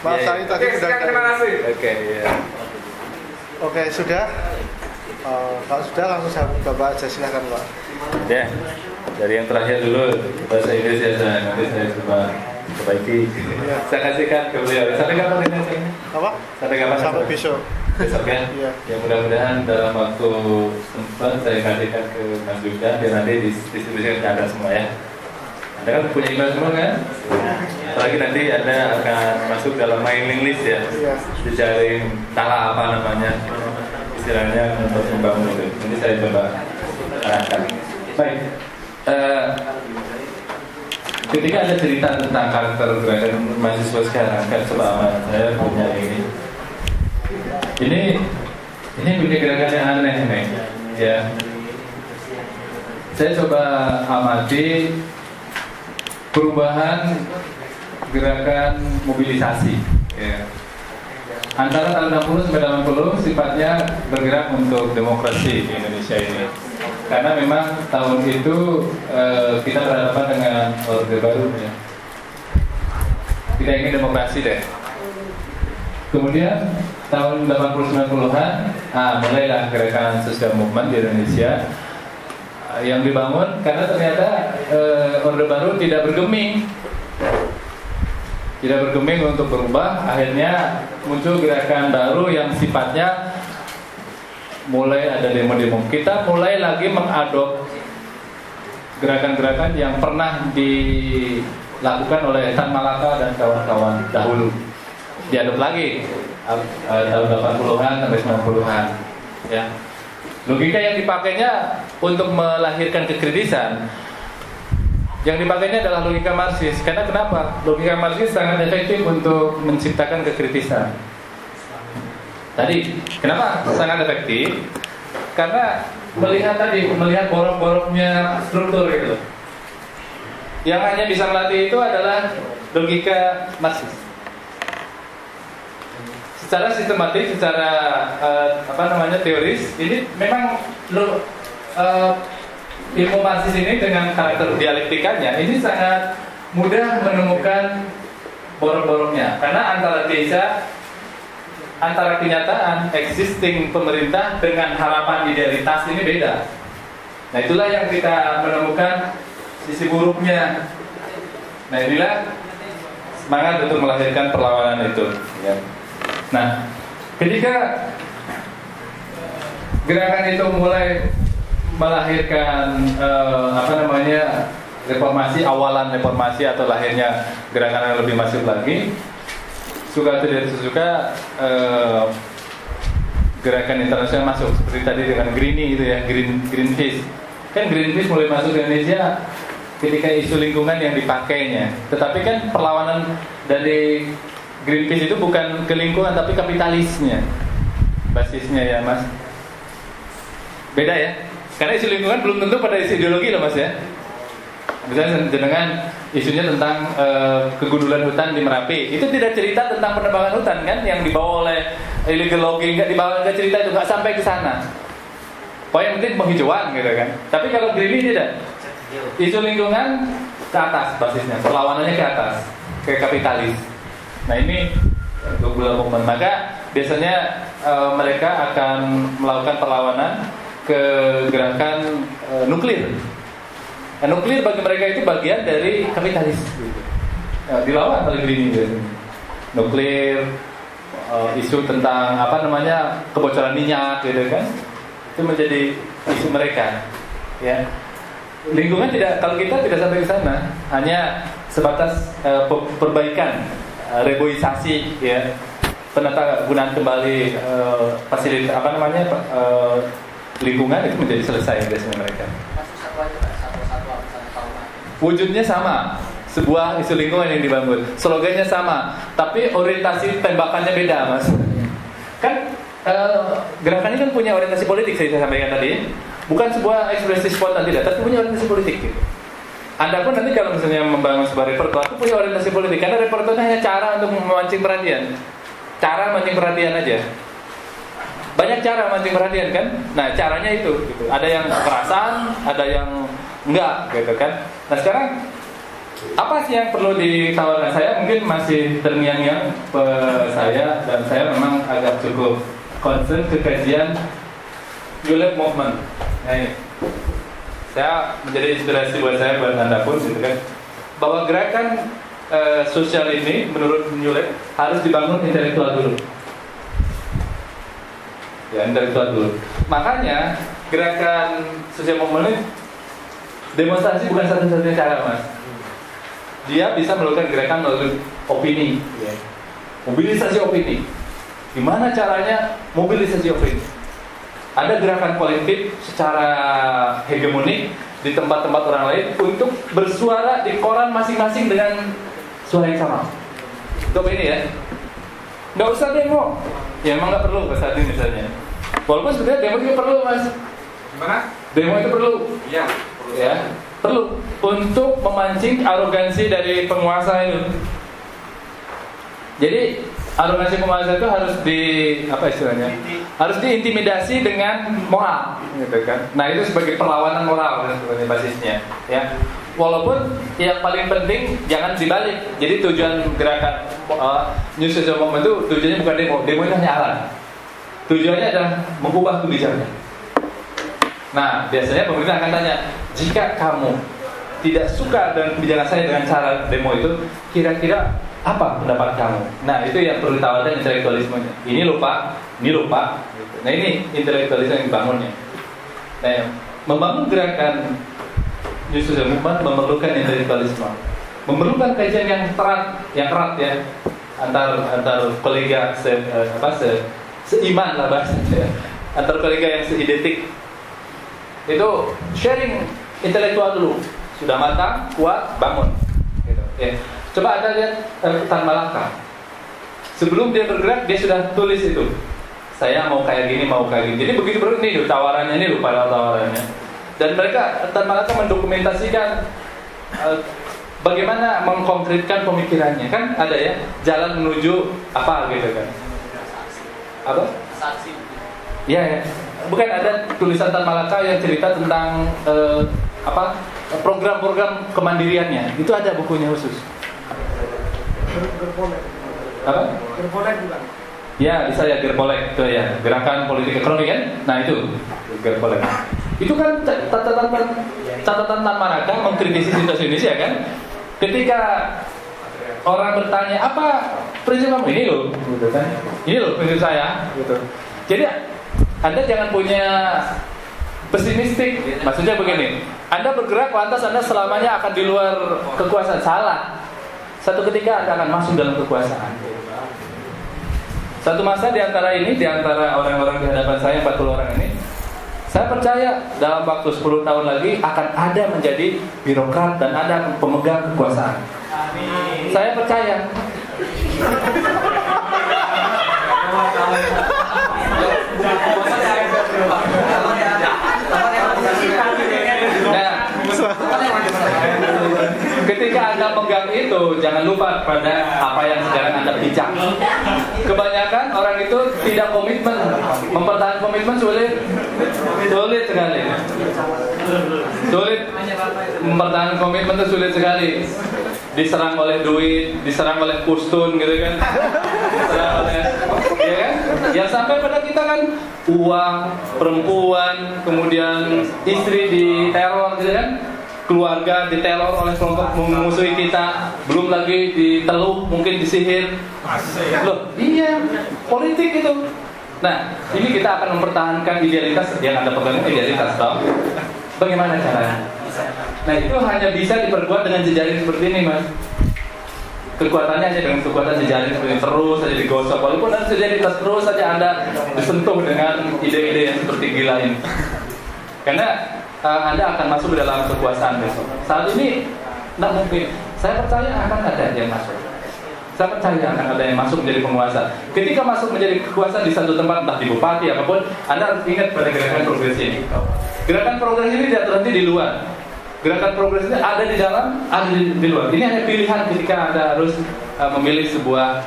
[SPEAKER 1] Maaf, saya tadi sudah.
[SPEAKER 5] Terima kasih.
[SPEAKER 1] Oke, sudah. Kalau sudah langsung Bapak aja silakan Pak.
[SPEAKER 2] Dari yang terakhir dulu bahasa Inggris ya, nanti saya coba perbaiki. Saya kasihkan ke beliau. Sampai kapan ini acaranya?
[SPEAKER 1] Apa? Sampai besok.
[SPEAKER 2] Besok ya? Ya mudah-mudahan dalam waktu sempat saya kasihkan ke Mas Duda biar nanti distribusikan ke Anda semua ya. Anda kan punya email semua kan? Apalagi nanti Anda akan masuk dalam mailing list ya. Dijaring tala apa namanya istilahnya untuk membangun itu. Nanti saya coba arahkan. Baik. Ketika ada cerita tentang karakter gerakan mahasiswa sekarang kan selama saya punya ini punya gerakan yang aneh nih ya. Saya coba amati perubahan gerakan mobilisasi ya. Antara tahun 60 sampai 80 sifatnya bergerak untuk demokrasi di Indonesia ini. Karena memang tahun itu kita berhadapan dengan Orde Baru ya. Kita ingin demokrasi deh. Kemudian tahun 80-90-an mulailah gerakan sosial movement di Indonesia yang dibangun karena ternyata Orde Baru tidak bergeming untuk berubah. Akhirnya muncul gerakan baru yang sifatnya mulai ada demo-demo. Kita mulai lagi mengadop gerakan-gerakan yang pernah dilakukan oleh Tan Malaka dan kawan-kawan dahulu. Diadop lagi tahun 80-an sampai 90-an. Ya. Logika yang dipakainya untuk melahirkan kekritisan, yang dipakainya adalah logika Marxis. Karena kenapa? Logika Marxis sangat efektif untuk menciptakan kekritisan. Tadi, kenapa sangat efektif? Karena melihat borok-boroknya struktur gitu. Yang hanya bisa melatih itu adalah logika Marxis. Secara sistematik, secara teoris, ini memang ilmu Marxis ini dengan karakter dialektikanya ini sangat mudah menemukan borok-boroknya, karena antara kenyataan existing pemerintah dengan harapan idealitas ini beda. Nah, itulah yang kita menemukan sisi buruknya. Nah, inilah semangat untuk melahirkan perlawanan itu, ya. Nah, ketika gerakan itu mulai melahirkan reformasi, awalan reformasi atau lahirnya gerakan yang lebih masif lagi, suka atau tidak suka gerakan internasional masuk, seperti tadi dengan Greenie itu ya, Greenpeace. Kan Greenpeace mulai masuk ke Indonesia ketika isu lingkungan yang dipakainya. Tetapi kan perlawanan dari Greenpeace itu bukan ke lingkungan tapi kapitalisnya, basisnya ya Mas. Beda ya, karena isu lingkungan belum tentu pada isu ideologi loh Mas ya. Misalnya dengan isunya tentang kegundulan hutan di Merapi, itu tidak cerita tentang penebangan hutan kan, yang dibawa oleh illegal logging, nggak cerita itu, nggak sampai ke sana. Pokoknya yang penting penghijauan gitu kan. Tapi kalau Greenpeace tidak, isu lingkungan ke atas basisnya, perlawanannya ke atas, ke kapitalis. Nah ini global movement. Maka biasanya mereka akan melakukan perlawanan ke gerakan nuklir. Nah, nuklir bagi mereka itu bagian dari kapitalis. Dilawan oleh Greenie. Nuklir, isu tentang kebocoran minyak, gitu kan? Itu menjadi isu mereka. Ya. Lingkungan tidak, kalau kita tidak sampai ke sana, hanya sebatas perbaikan. Reboisasi ya, penata gunaan kembali fasilitas lingkungan itu menjadi selesai biasanya mereka. Wujudnya sama, sebuah isu lingkungan yang dibangun, slogannya sama, tapi orientasi tembakannya beda Mas. Kan gerakan ini kan punya orientasi politik, saya sampaikan tadi, bukan sebuah ekspresi spontan tidak, tapi punya orientasi politik gitu. Anda pun nanti kalau misalnya membangun sebuah repertoire itu punya orientasi politik, karena repertoire hanya cara untuk memancing perhatian. Cara memancing perhatian aja. Banyak cara memancing perhatian kan? Nah, caranya itu gitu. Ada yang kekerasan, ada yang enggak gitu kan. Nah, sekarang apa sih yang perlu ditawarkan? Saya mungkin masih terngiang-ngiang saya, dan saya memang agak cukup concern ke kajian New Left Movement. Nah, ini saya menjadi inspirasi buat saya, buat Anda pun gitu kan, bahwa gerakan sosial ini menurut New Left harus dibangun intelektual dulu. Ya, intelektual dulu. Makanya gerakan sosial movement ini demonstrasi bukan satu-satunya cara Mas. Dia bisa melakukan gerakan melalui opini ya. Mobilisasi opini. Gimana caranya mobilisasi opini? Ada gerakan kolektif secara hegemonik di tempat-tempat orang lain untuk bersuara di koran masing-masing dengan suara yang sama. Untuk ini ya, nggak usah demo. Ya emang nggak perlu saat ini misalnya. Walaupun sebenarnya demo juga perlu Mas.
[SPEAKER 5] Gimana?
[SPEAKER 2] Demo itu perlu.
[SPEAKER 5] Iya.
[SPEAKER 2] Ya, perlu untuk memancing arogansi dari penguasa itu. Jadi arogansi penguasa itu harus harus diintimidasi dengan moral, gitu kan? Nah itu sebagai perlawanan moral sebenarnya basisnya, ya. Walaupun yang paling penting jangan dibalik. Jadi tujuan gerakan New Social Movement itu tujuannya bukan demo itu hanya alat. Tujuannya adalah mengubah kebijakan. Nah biasanya pemerintah akan tanya, jika kamu tidak suka dengan kebijakan saya dengan cara demo itu, kira-kira apa pendapat kamu? Nah itu yang perlu ditawarkan intelektualismenya. Ini lupa. Nah ini intelektualisme yang dibangunnya. Nah membangun gerakan New Social Movement memerlukan intelektualisme, memerlukan kajian yang erat ya, antar kolega seiman lah bahasanya, antar kolega yang seidentik. Itu sharing intelektual dulu, sudah matang, kuat, bangun. Gitu, ya. Coba Anda lihat Tan Malaka. Sebelum dia bergerak, dia sudah tulis itu. Saya mau kayak gini, mau kayak gini. Jadi begitu ini tawarannya, ini lupa tawarannya. Dan mereka, Tan Malaka mendokumentasikan bagaimana mengkonkretkan pemikirannya. Kan ada ya, jalan menuju apa gitu kan. Apa?
[SPEAKER 4] Saksi.
[SPEAKER 2] Ya, ya. Bukan ada tulisan Tan Malaka yang cerita tentang program-program kemandiriannya. Itu ada bukunya khusus. Apa?
[SPEAKER 6] Gerbolek bukan?
[SPEAKER 2] Ya, bisa ya Gerbolek itu ya, Gerakan Politik Ekonomi kan? Nah itu Gerbolek. Itu kan catatan Tan Malaka mengkritisi situasi Indonesia kan? Ketika orang bertanya apa prinsip kamu, ini loh, gitu kan? Ini loh prinsip saya, gitu. Jadi Anda jangan punya pesimistik. Maksudnya begini, Anda bergerak lantas Anda selamanya akan di luar kekuasaan. Salah. Satu ketika Anda akan masuk dalam kekuasaan. Satu masa di antara orang-orang di hadapan saya 40 orang ini, saya percaya dalam waktu 10 tahun lagi akan ada menjadi birokrat dan ada pemegang kekuasaan. Amin. Saya percaya. Ketika Anda pegang itu, jangan lupa pada apa yang sekarang Anda bincang. Kebanyakan orang itu tidak komitmen, mempertahankan komitmen sulit sekali. Mempertahankan komitmen itu sulit sekali. Diserang oleh duit, diserang oleh kustun gitu kan, diserang oleh, ya kan? Yang sampai pada kita kan uang, perempuan, kemudian istri diteror gitu kan, keluarga diteror oleh kelompok memusuhi kita, belum lagi diteluh, mungkin disihir. Loh, iya, politik itu. Nah, ini kita akan mempertahankan idealitas yang Anda pegang, idealitas toh. Bagaimana caranya? Nah, itu hanya bisa diperkuat dengan jejaring seperti ini, Mas. Kekuatannya hanya dengan kekuatan jejaring seperti ini, terus saja digosok. Walaupun ada idealitas, terus saja Anda disentuh dengan ide-ide yang seperti gila ini. Karena Anda akan masuk ke dalam kekuasaan besok. Saat ini tidak mungkin. Saya percaya akan ada yang masuk. Saya percaya akan ada yang masuk menjadi penguasa. Ketika masuk menjadi kekuasaan di satu tempat, entah di bupati apapun, Anda harus ingat pada gerakan progres ini. Gerakan progres ini tidak terhenti di luar. Gerakan progres ini ada di dalam, ada di luar. Ini hanya pilihan ketika Anda harus memilih sebuah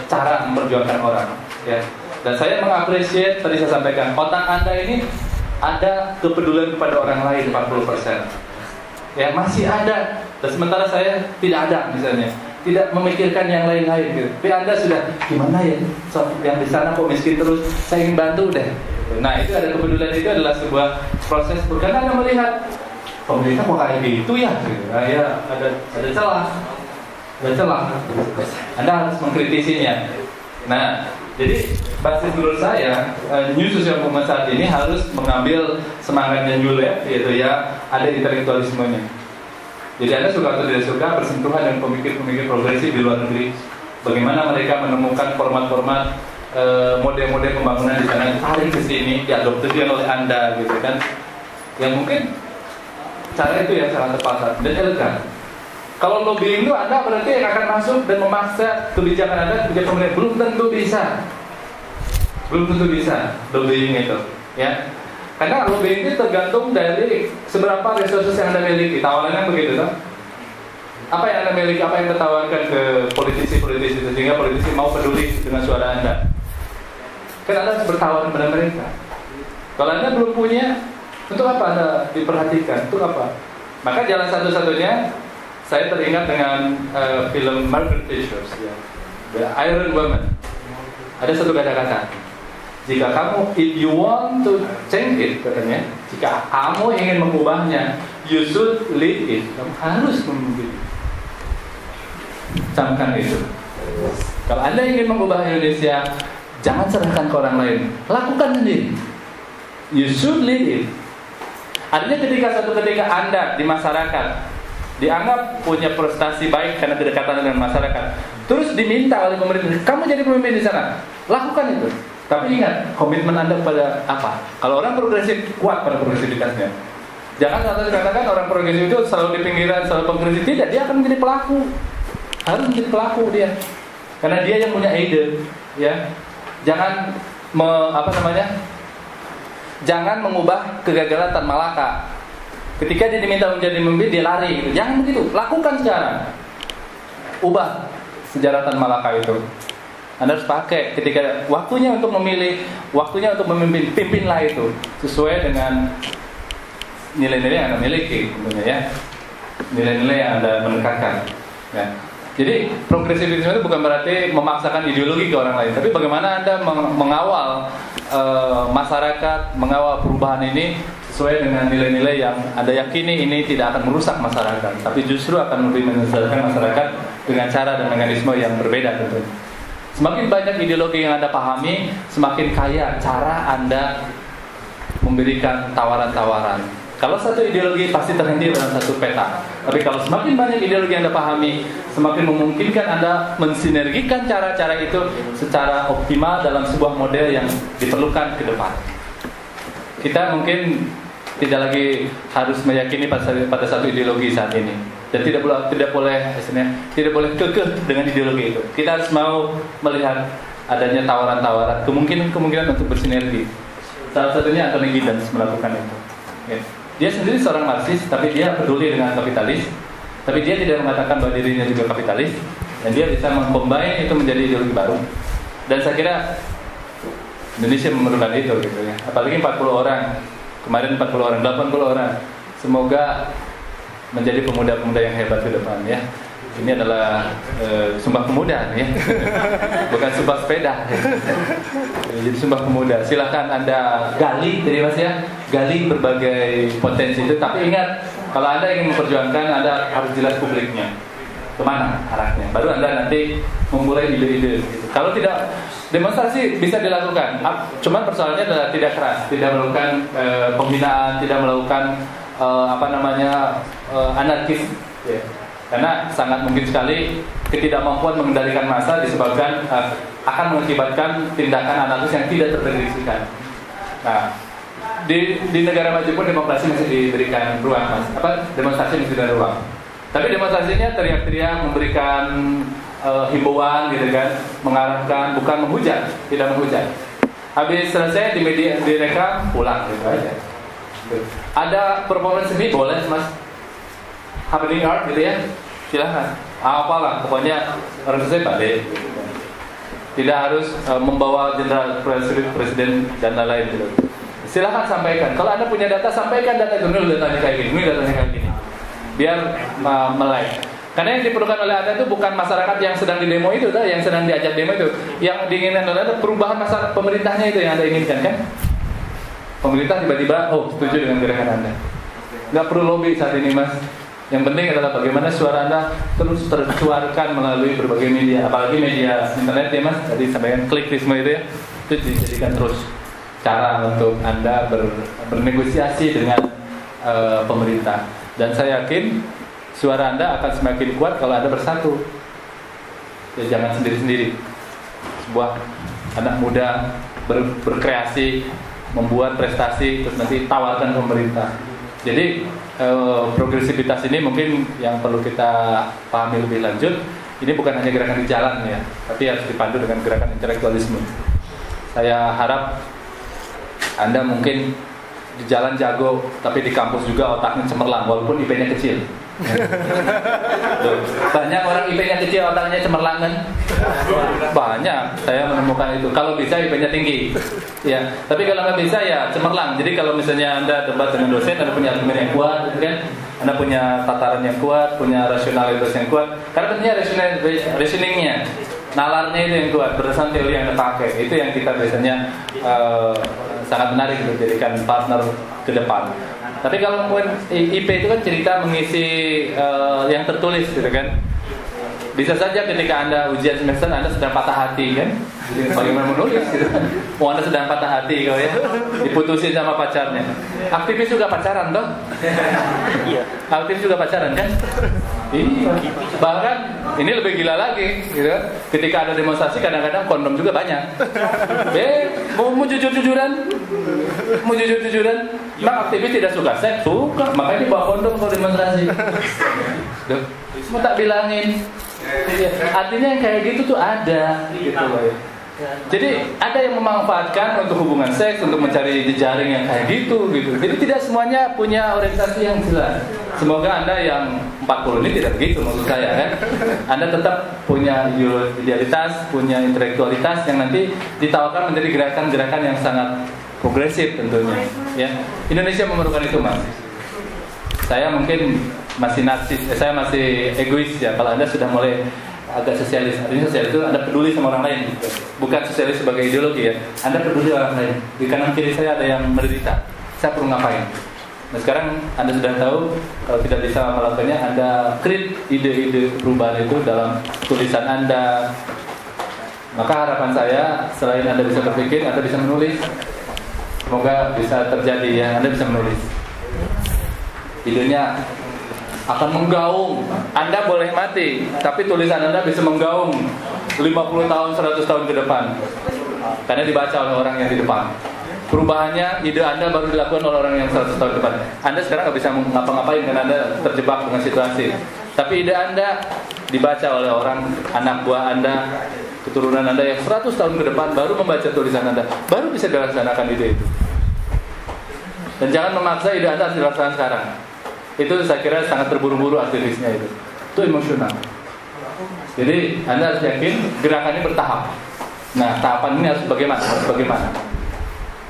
[SPEAKER 2] cara memperjuangkan orang. Ya. Dan saya mengapresiasi, tadi saya sampaikan, otak Anda ini ada kepedulian kepada orang lain 40%. Ya, masih ada. Dan sementara saya tidak ada misalnya. Tidak memikirkan yang lain-lain gitu. Tapi Anda sudah gimana ya? So, yang di sana kok miskin terus, saya ingin bantu deh. Nah, itu ada kepedulian, itu adalah sebuah proses. Karena Anda melihat pemerintah kok kayak gitu ya? Gitu. Nah, ya ada celah. Ada celah. Anda harus mengkritisinya. Nah, jadi basis menurut saya New Social Movement saat ini harus mengambil semangatnya New Left, yaitu ya ada intelektualismenya. Jadi Anda suka atau tidak suka bersentuhan dengan pemikir-pemikir progresif di luar negeri. Bagaimana mereka menemukan format-format model-model pembangunan di sana, tarik ke sini, diadopsi oleh Anda gitu kan. Yang mungkin cara itu yang sangat tepat dan elegan. Kalau lobbying itu Anda berarti yang akan masuk dan memaksa kebijakan Anda kebijakan pemerintah. Belum tentu bisa lobbying itu, ya. Karena lobbying itu tergantung dari seberapa resources yang Anda miliki. Tawarannya begitu, toh? Apa yang Anda miliki, apa yang ditawarkan ke politisi-politisi itu sehingga politisi mau peduli dengan suara Anda. Kan Anda harus bertawaran pada mereka. Kalau Anda belum punya, untuk apa Anda diperhatikan? Untuk apa? Maka jalan satu-satunya, saya teringat dengan film Margaret Thatcher, ya. The Iron Woman. Ada satu kata-kata. Jika kamu, if you want to change it, katanya, jika kamu ingin mengubahnya, you should lead it. Kamu harus memimpin. Camkan itu. Kalau Anda ingin mengubah Indonesia, jangan serahkan ke orang lain. Lakukan sendiri. You should lead it. Artinya ketika Anda di masyarakat dianggap punya prestasi baik karena kedekatan dengan masyarakat, terus diminta oleh pemerintah, kamu jadi pemimpin di sana, lakukan itu. Tapi ingat, komitmen Anda kepada apa? Kalau orang progresif, kuat pada progresivitasnya. Jangan lantas dikatakan orang progresif itu selalu di pinggiran, selalu pengkritik. Tidak, dia akan menjadi pelaku. Harus menjadi pelaku dia. Karena dia yang punya ide, ya. Jangan jangan mengubah kegagalan Tan Malaka. Ketika dia diminta menjadi pemimpin, dia lari. Jangan begitu, lakukan sekarang. Ubah sejarah Tan Malaka itu. Anda harus pakai ketika waktunya untuk memilih, waktunya untuk memimpin, pimpinlah itu sesuai dengan nilai-nilai yang Anda miliki, tentunya ya. Nilai-nilai yang Anda menekankan. Ya. Jadi progresivisme itu bukan berarti memaksakan ideologi ke orang lain, tapi bagaimana Anda mengawal masyarakat, mengawal perubahan ini sesuai dengan nilai-nilai yang Anda yakini ini tidak akan merusak masyarakat, tapi justru akan lebih menyejahterakan masyarakat dengan cara dan mekanisme yang berbeda tentunya. Semakin banyak ideologi yang Anda pahami, semakin kaya cara Anda memberikan tawaran-tawaran. Kalau satu ideologi pasti terhenti dalam satu peta. Tapi kalau semakin banyak ideologi yang Anda pahami, semakin memungkinkan Anda mensinergikan cara-cara itu secara optimal dalam sebuah model yang diperlukan ke depan. Kita mungkin tidak lagi harus meyakini pada satu ideologi saat ini. Dan tidak boleh kekeh dengan ideologi itu. Kita harus mau melihat adanya tawaran-tawaran, kemungkinan untuk bersinergi. Salah satunya Anthony Giddens melakukan itu. Okay. Dia sendiri seorang Marxis, tapi dia peduli dengan kapitalis. Tapi dia tidak mengatakan bahwa dirinya juga kapitalis, dan dia bisa mengcombine itu menjadi ideologi baru. Dan saya kira Indonesia memerlukan itu, gitu ya. Apalagi 40 orang, kemarin 40 orang, 80 orang. Semoga menjadi pemuda-pemuda yang hebat ke depan ya. Ini adalah Sumpah Pemuda ya. Bukan sumpah sepeda. Jadi Sumpah Pemuda. Silahkan Anda gali, jadi Mas ya. Gali berbagai potensi itu. Tapi ingat, kalau Anda ingin memperjuangkan, Anda harus jelas publiknya. Kemana arahnya? Baru Anda nanti memulai ide-ide gitu. Kalau tidak, demonstrasi bisa dilakukan. Cuman persoalannya adalah tidak keras, tidak melakukan pembinaan, tidak melakukan anarkis ya. Karena sangat mungkin sekali ketidakmampuan mengendalikan massa disebabkan akan mengakibatkan tindakan anarkis yang tidak terdeteksikan. Nah, di negara maju pun demokrasi masih diberikan ruang, Mas. Demonstrasi masih diberikan ruang. Tapi demonstrasinya teriak-teriak, memberikan himbauan gitu kan, mengarahkan, bukan menghujat, tidak menghujat. Habis selesai direkam, pulang gitu aja. Ada performance seni boleh Mas, happening art gitu ya, silahkan. Apalah, pokoknya harus selesai balik. Tidak harus membawa jenderal presiden dan lain-lain gitu. Silahkan sampaikan. Kalau Anda punya data, sampaikan data itu. Ini datanya kayak gini, ini datanya kayak gini. Biar melek. Karena yang diperlukan oleh Anda itu bukan masyarakat yang sedang di demo itu, yang sedang diajak demo itu. Yang diinginkan oleh Anda perubahan masyarakat pemerintahnya itu yang Anda inginkan kan? Pemerintah tiba-tiba, setuju dengan gerakan Anda. Nggak perlu lobby saat ini Mas. Yang penting adalah bagaimana suara Anda terus tersuarakan melalui berbagai media, apalagi media internet ya Mas. Tadi sampaikan klikisme itu ya, itu dijadikan terus cara untuk Anda bernegosiasi dengan pemerintah. Dan saya yakin suara Anda akan semakin kuat kalau Anda bersatu. Ya jangan sendiri-sendiri. Sebuah anak muda berkreasi, membuat prestasi, terus nanti tawarkan pemerintah. Jadi progresivitas ini mungkin yang perlu kita pahami lebih lanjut. Ini bukan hanya gerakan di jalan ya, tapi harus dipandu dengan gerakan intelektualisme. Saya harap Anda mungkin di jalan jago, tapi di kampus juga otaknya cemerlang, walaupun IP-nya kecil. Banyak orang IP-nya kecil, otaknya cemerlang kan? Banyak, saya menemukan itu. Kalau bisa IP-nya tinggi, ya. Tapi kalau nggak bisa ya cemerlang. Jadi kalau misalnya Anda debat dengan dosen, Anda punya argumen yang kuat, gitu kan? Anda punya tataran yang kuat, punya rasionalitas yang kuat. Karena tentunya reasoningnya, nalarnya itu yang kuat, berdasarkan teori yang Anda pakai. Itu yang kita biasanya sangat menarik untuk dijadikan partner ke depan. Tapi kalau IP itu kan cerita mengisi yang tertulis gitu kan. Bisa saja ketika Anda ujian semester Anda sedang patah hati kan, bagaimana menulis gitu. Anda sedang patah hati kau ya, diputusin sama pacarnya. Aktivis juga pacaran toh?
[SPEAKER 3] Iya.
[SPEAKER 2] Aktivis juga pacaran kan? Iya. Bahkan ini lebih gila lagi gitu. Ketika ada demonstrasi kadang-kadang kondom juga banyak. Mau jujur-jujuran? Memang aktivis tidak suka seks? Suka, makanya bawa kondom kalau demonstrasi. Duh, mau tak bilangin. Artinya yang kayak gitu tuh ada gitu loh. Jadi ada yang memanfaatkan untuk hubungan seks, untuk mencari jejaring yang kayak gitu. Jadi tidak semuanya punya orientasi yang jelas. Semoga Anda yang 40 ini tidak begitu maksud saya kan. Anda tetap punya idealitas, punya intelektualitas yang nanti ditawarkan menjadi gerakan-gerakan yang sangat progresif tentunya. Ya, Indonesia memerlukan itu mas. Saya mungkin masih narsis, saya masih egois ya. Kalau Anda sudah mulai agak sosialis, artinya sosialis itu Anda peduli sama orang lain, bukan sosialis sebagai ideologi ya. Anda peduli orang lain. Di kanan kiri saya ada yang menderita, saya perlu ngapain? Nah sekarang Anda sudah tahu, kalau tidak bisa melakukannya, Anda create ide-ide perubahan itu dalam tulisan Anda. Maka harapan saya, selain Anda bisa berpikir, Anda bisa menulis. Semoga bisa terjadi ya, Anda bisa menulis. Idenya akan menggaung. Anda boleh mati, tapi tulisan Anda bisa menggaung 50 tahun, 100 tahun ke depan. Karena dibaca oleh orang yang di depan. Perubahannya, ide Anda baru dilakukan oleh orang yang 100 tahun ke depan. Anda sekarang nggak bisa ngapa-ngapain karena Anda terjebak dengan situasi. Tapi ide Anda dibaca oleh orang, anak buah Anda, keturunan Anda yang 100 tahun ke depan baru membaca tulisan Anda, baru bisa dilaksanakan ide itu. Dan jangan memaksa ide Anda harus dilaksanakan sekarang. Itu saya kira sangat terburu-buru aktivisnya itu. Itu emosional. Jadi Anda harus yakin gerakannya bertahap. Nah, tahapan ini harus bagaimana?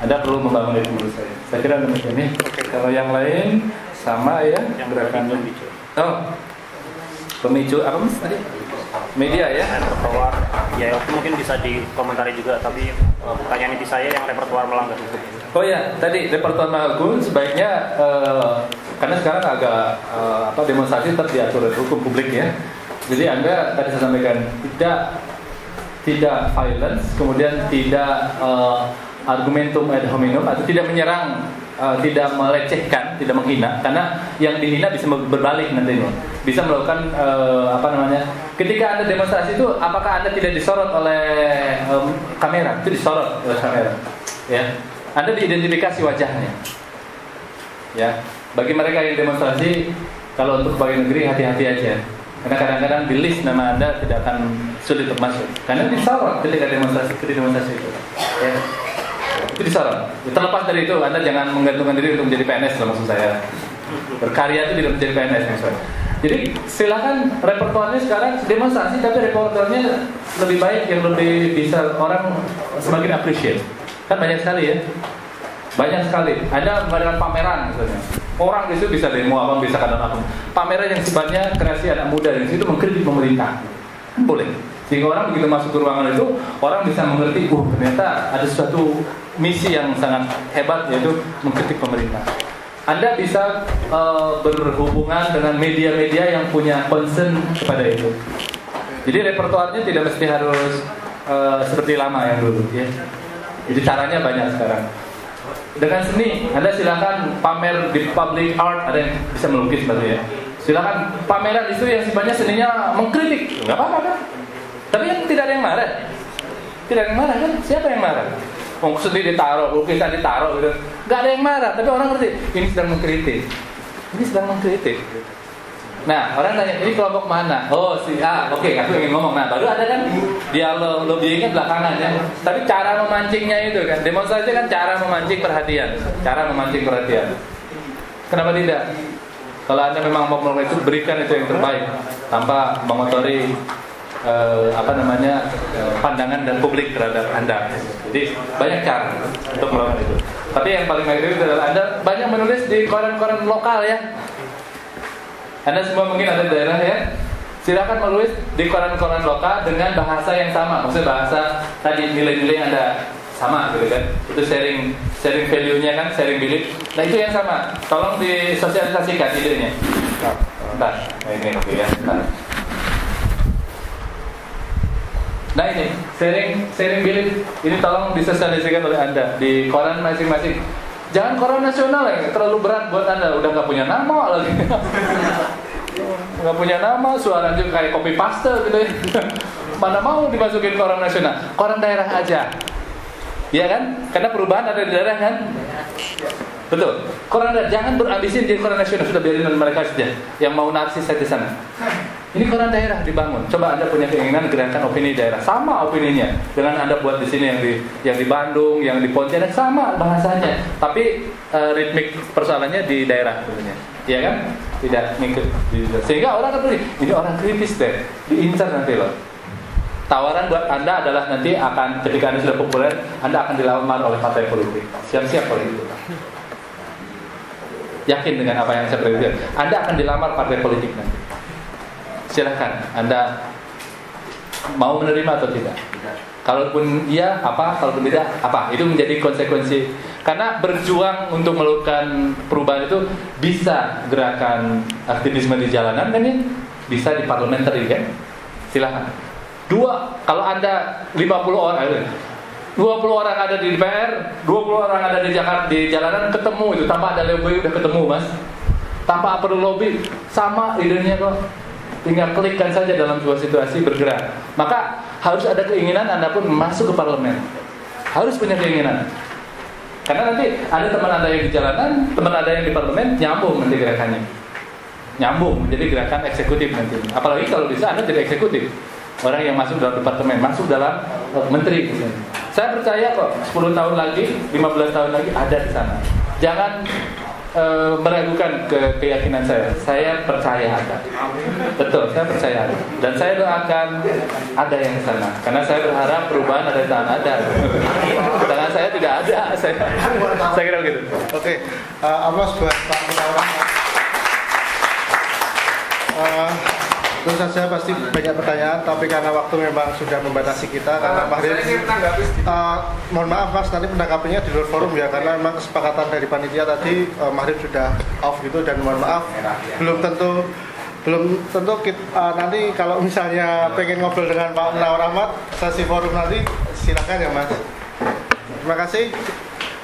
[SPEAKER 2] Anda perlu membangun itu dulu saya. Saya kira demikian nih. Kalau yang lain sama ya,
[SPEAKER 3] Yang
[SPEAKER 2] gerakan
[SPEAKER 3] pemicu.
[SPEAKER 2] Pemicu apa mas tadi? Media ya?
[SPEAKER 3] Repertuar. Ya itu mungkin bisa dikomentari juga, tapi bukan yang inti saya yang repertuar melanggar hukum.
[SPEAKER 2] Oh ya, tadi repertuar melanggar hukum sebaiknya karena sekarang agak demonstrasi tetap diatur oleh hukum publik ya. Jadi Anda tadi saya sampaikan tidak violence, kemudian tidak argumentum ad hominem atau tidak menyerang, tidak melecehkan, tidak menghina, karena yang dihina bisa berbalik nantinya, bisa melakukan ketika Anda demonstrasi itu, apakah Anda tidak disorot oleh kamera? Itu disorot oleh kamera, ya. Anda diidentifikasi wajahnya, ya. Bagi mereka yang demonstrasi, kalau untuk pegawai negeri hati-hati aja, karena kadang-kadang di list nama Anda tidak akan sulit untuk masuk, karena disorot ketika demonstrasi itu, ya. Itu disorot. Terlepas dari itu, Anda jangan menggantungkan diri untuk menjadi PNS loh, maksud saya. Berkarya itu tidak menjadi PNS misalnya. Jadi silakan repertoarnya sekarang demonstrasi, tapi repertoarnya lebih baik, yang lebih bisa orang semakin appreciate. Kan banyak sekali ya. Banyak sekali. Anda mengadakan pameran misalnya. Orang di situ bisa demo apa, bisa kadang apa. Pameran yang sifatnya kreasi anak muda di situ mengkritik pemerintah. Boleh. Sehingga orang begitu masuk ke ruangan itu, orang bisa mengerti, ternyata ada suatu misi yang sangat hebat, yaitu mengkritik pemerintah. Anda bisa berhubungan dengan media-media yang punya concern kepada itu. Jadi repertoarnya tidak mesti harus seperti lama yang dulu, ya. Jadi caranya banyak sekarang. Dengan seni, Anda silakan pamer di public art, ada yang bisa melukis berarti ya. Silakan pameran itu yang sifatnya seninya mengkritik, nggak apa-apa kan? Tapi yang tidak ada yang marah. Tidak ada yang marah kan? Siapa yang marah? Sedih ditaruh, lukisan ditaruh gitu. Nggak ada yang marah, tapi orang ngerti ini sedang mengkritik. Ini sedang mengkritik. Nah, orang tanya, ini kelompok mana? Oh, si A. Oke, aku ingin ngomong. Nah, baru ada kan dialog, lobbyingnya belakangan ya. Tapi cara memancingnya itu kan, demonstrasi kan cara memancing perhatian. Cara memancing perhatian. Kenapa tidak? Kalau Anda memang mau melakukan itu, berikan itu yang terbaik tanpa mengotori pandangan dan publik terhadap Anda. Jadi banyak cara untuk melakukan itu. Tapi yang paling efektif adalah Anda banyak menulis di koran-koran lokal ya. Anda semua mungkin ada di daerah ya. Silakan menulis di koran-koran lokal dengan bahasa yang sama. Maksudnya bahasa tadi nilai-nilai Anda sama gitu kan. Itu sharing value-nya kan, sharing belief. Nah itu yang sama. Tolong disosialisasikan idenya. Bentar. Nah, ini ya. Bentar. Nah ini sharing belief ini tolong disosialisasikan oleh Anda di koran masing-masing. Jangan koran nasional ya, terlalu berat buat Anda. Udah nggak punya nama lagi. Nggak punya nama, suaranya juga kayak copy paste gitu ya. Mana mau dimasukin koran nasional? Koran daerah aja. Iya kan? Karena perubahan ada di daerah kan? Betul. Koran daerah, jangan berambisi jadi koran nasional, sudah biarin mereka saja yang mau narsis di sana. Ini koran daerah dibangun. Coba Anda punya keinginan gerakan opini daerah, sama opininya dengan Anda buat di sini yang di Bandung, yang di Pontianak, sama bahasanya. Tapi ritmik persoalannya di daerah sebenarnya. Iya kan? Tidak ngikut. Sehingga orang kan ini orang kritis deh, diincar nanti loh. Tawaran buat Anda adalah nanti akan ketika Anda sudah populer, Anda akan dilamar oleh partai politik. Siap-siap oleh itu. Yakin dengan apa yang saya prediksi. Anda akan dilamar partai politik nanti. Silahkan, Anda mau menerima atau tidak. Kalaupun iya, apa? Kalaupun tidak, apa? Itu menjadi konsekuensi. Karena berjuang untuk melakukan perubahan itu bisa gerakan aktivisme di jalanan kan ya? Bisa di parlementer kan? Silahkan. Kalau Anda 50 orang, 20 orang ada di DPR, 20 orang ada di Jakarta di jalanan, ketemu itu tanpa ada lobby udah ketemu mas, tanpa perlu lobby, sama idenya kok, tinggal klikkan saja dalam sebuah situasi bergerak. Maka harus ada keinginan Anda pun masuk ke parlemen, harus punya keinginan. Karena nanti ada teman Anda yang di jalanan, teman Anda yang di parlemen, nyambung nanti gerakannya, nyambung menjadi gerakan eksekutif nanti. Apalagi kalau bisa Anda jadi eksekutif. Orang yang masuk dalam departemen, masuk dalam menteri. Saya percaya kok 10 tahun lagi, 15 tahun lagi ada di sana. Jangan meragukan keyakinan saya. Saya percaya ada. Betul, saya percaya ada. Dan saya doakan ada yang di sana. Karena saya berharap perubahan ada di tangan Anda. Tangan saya tidak ada. Saya kira begitu.
[SPEAKER 1] Oke, aplaus buat Pak Munawar. Tentu saja pasti banyak pertanyaan, tapi karena waktu memang sudah membatasi kita, karena Mahrif, mohon maaf Mas, nanti penangkapannya di luar forum ya, karena memang kesepakatan dari panitia tadi Mahrif sudah off gitu, dan mohon maaf belum tentu nanti kalau misalnya pengen ngobrol dengan Pak Munawar Ahmad sesi forum nanti silakan ya Mas. Terima kasih.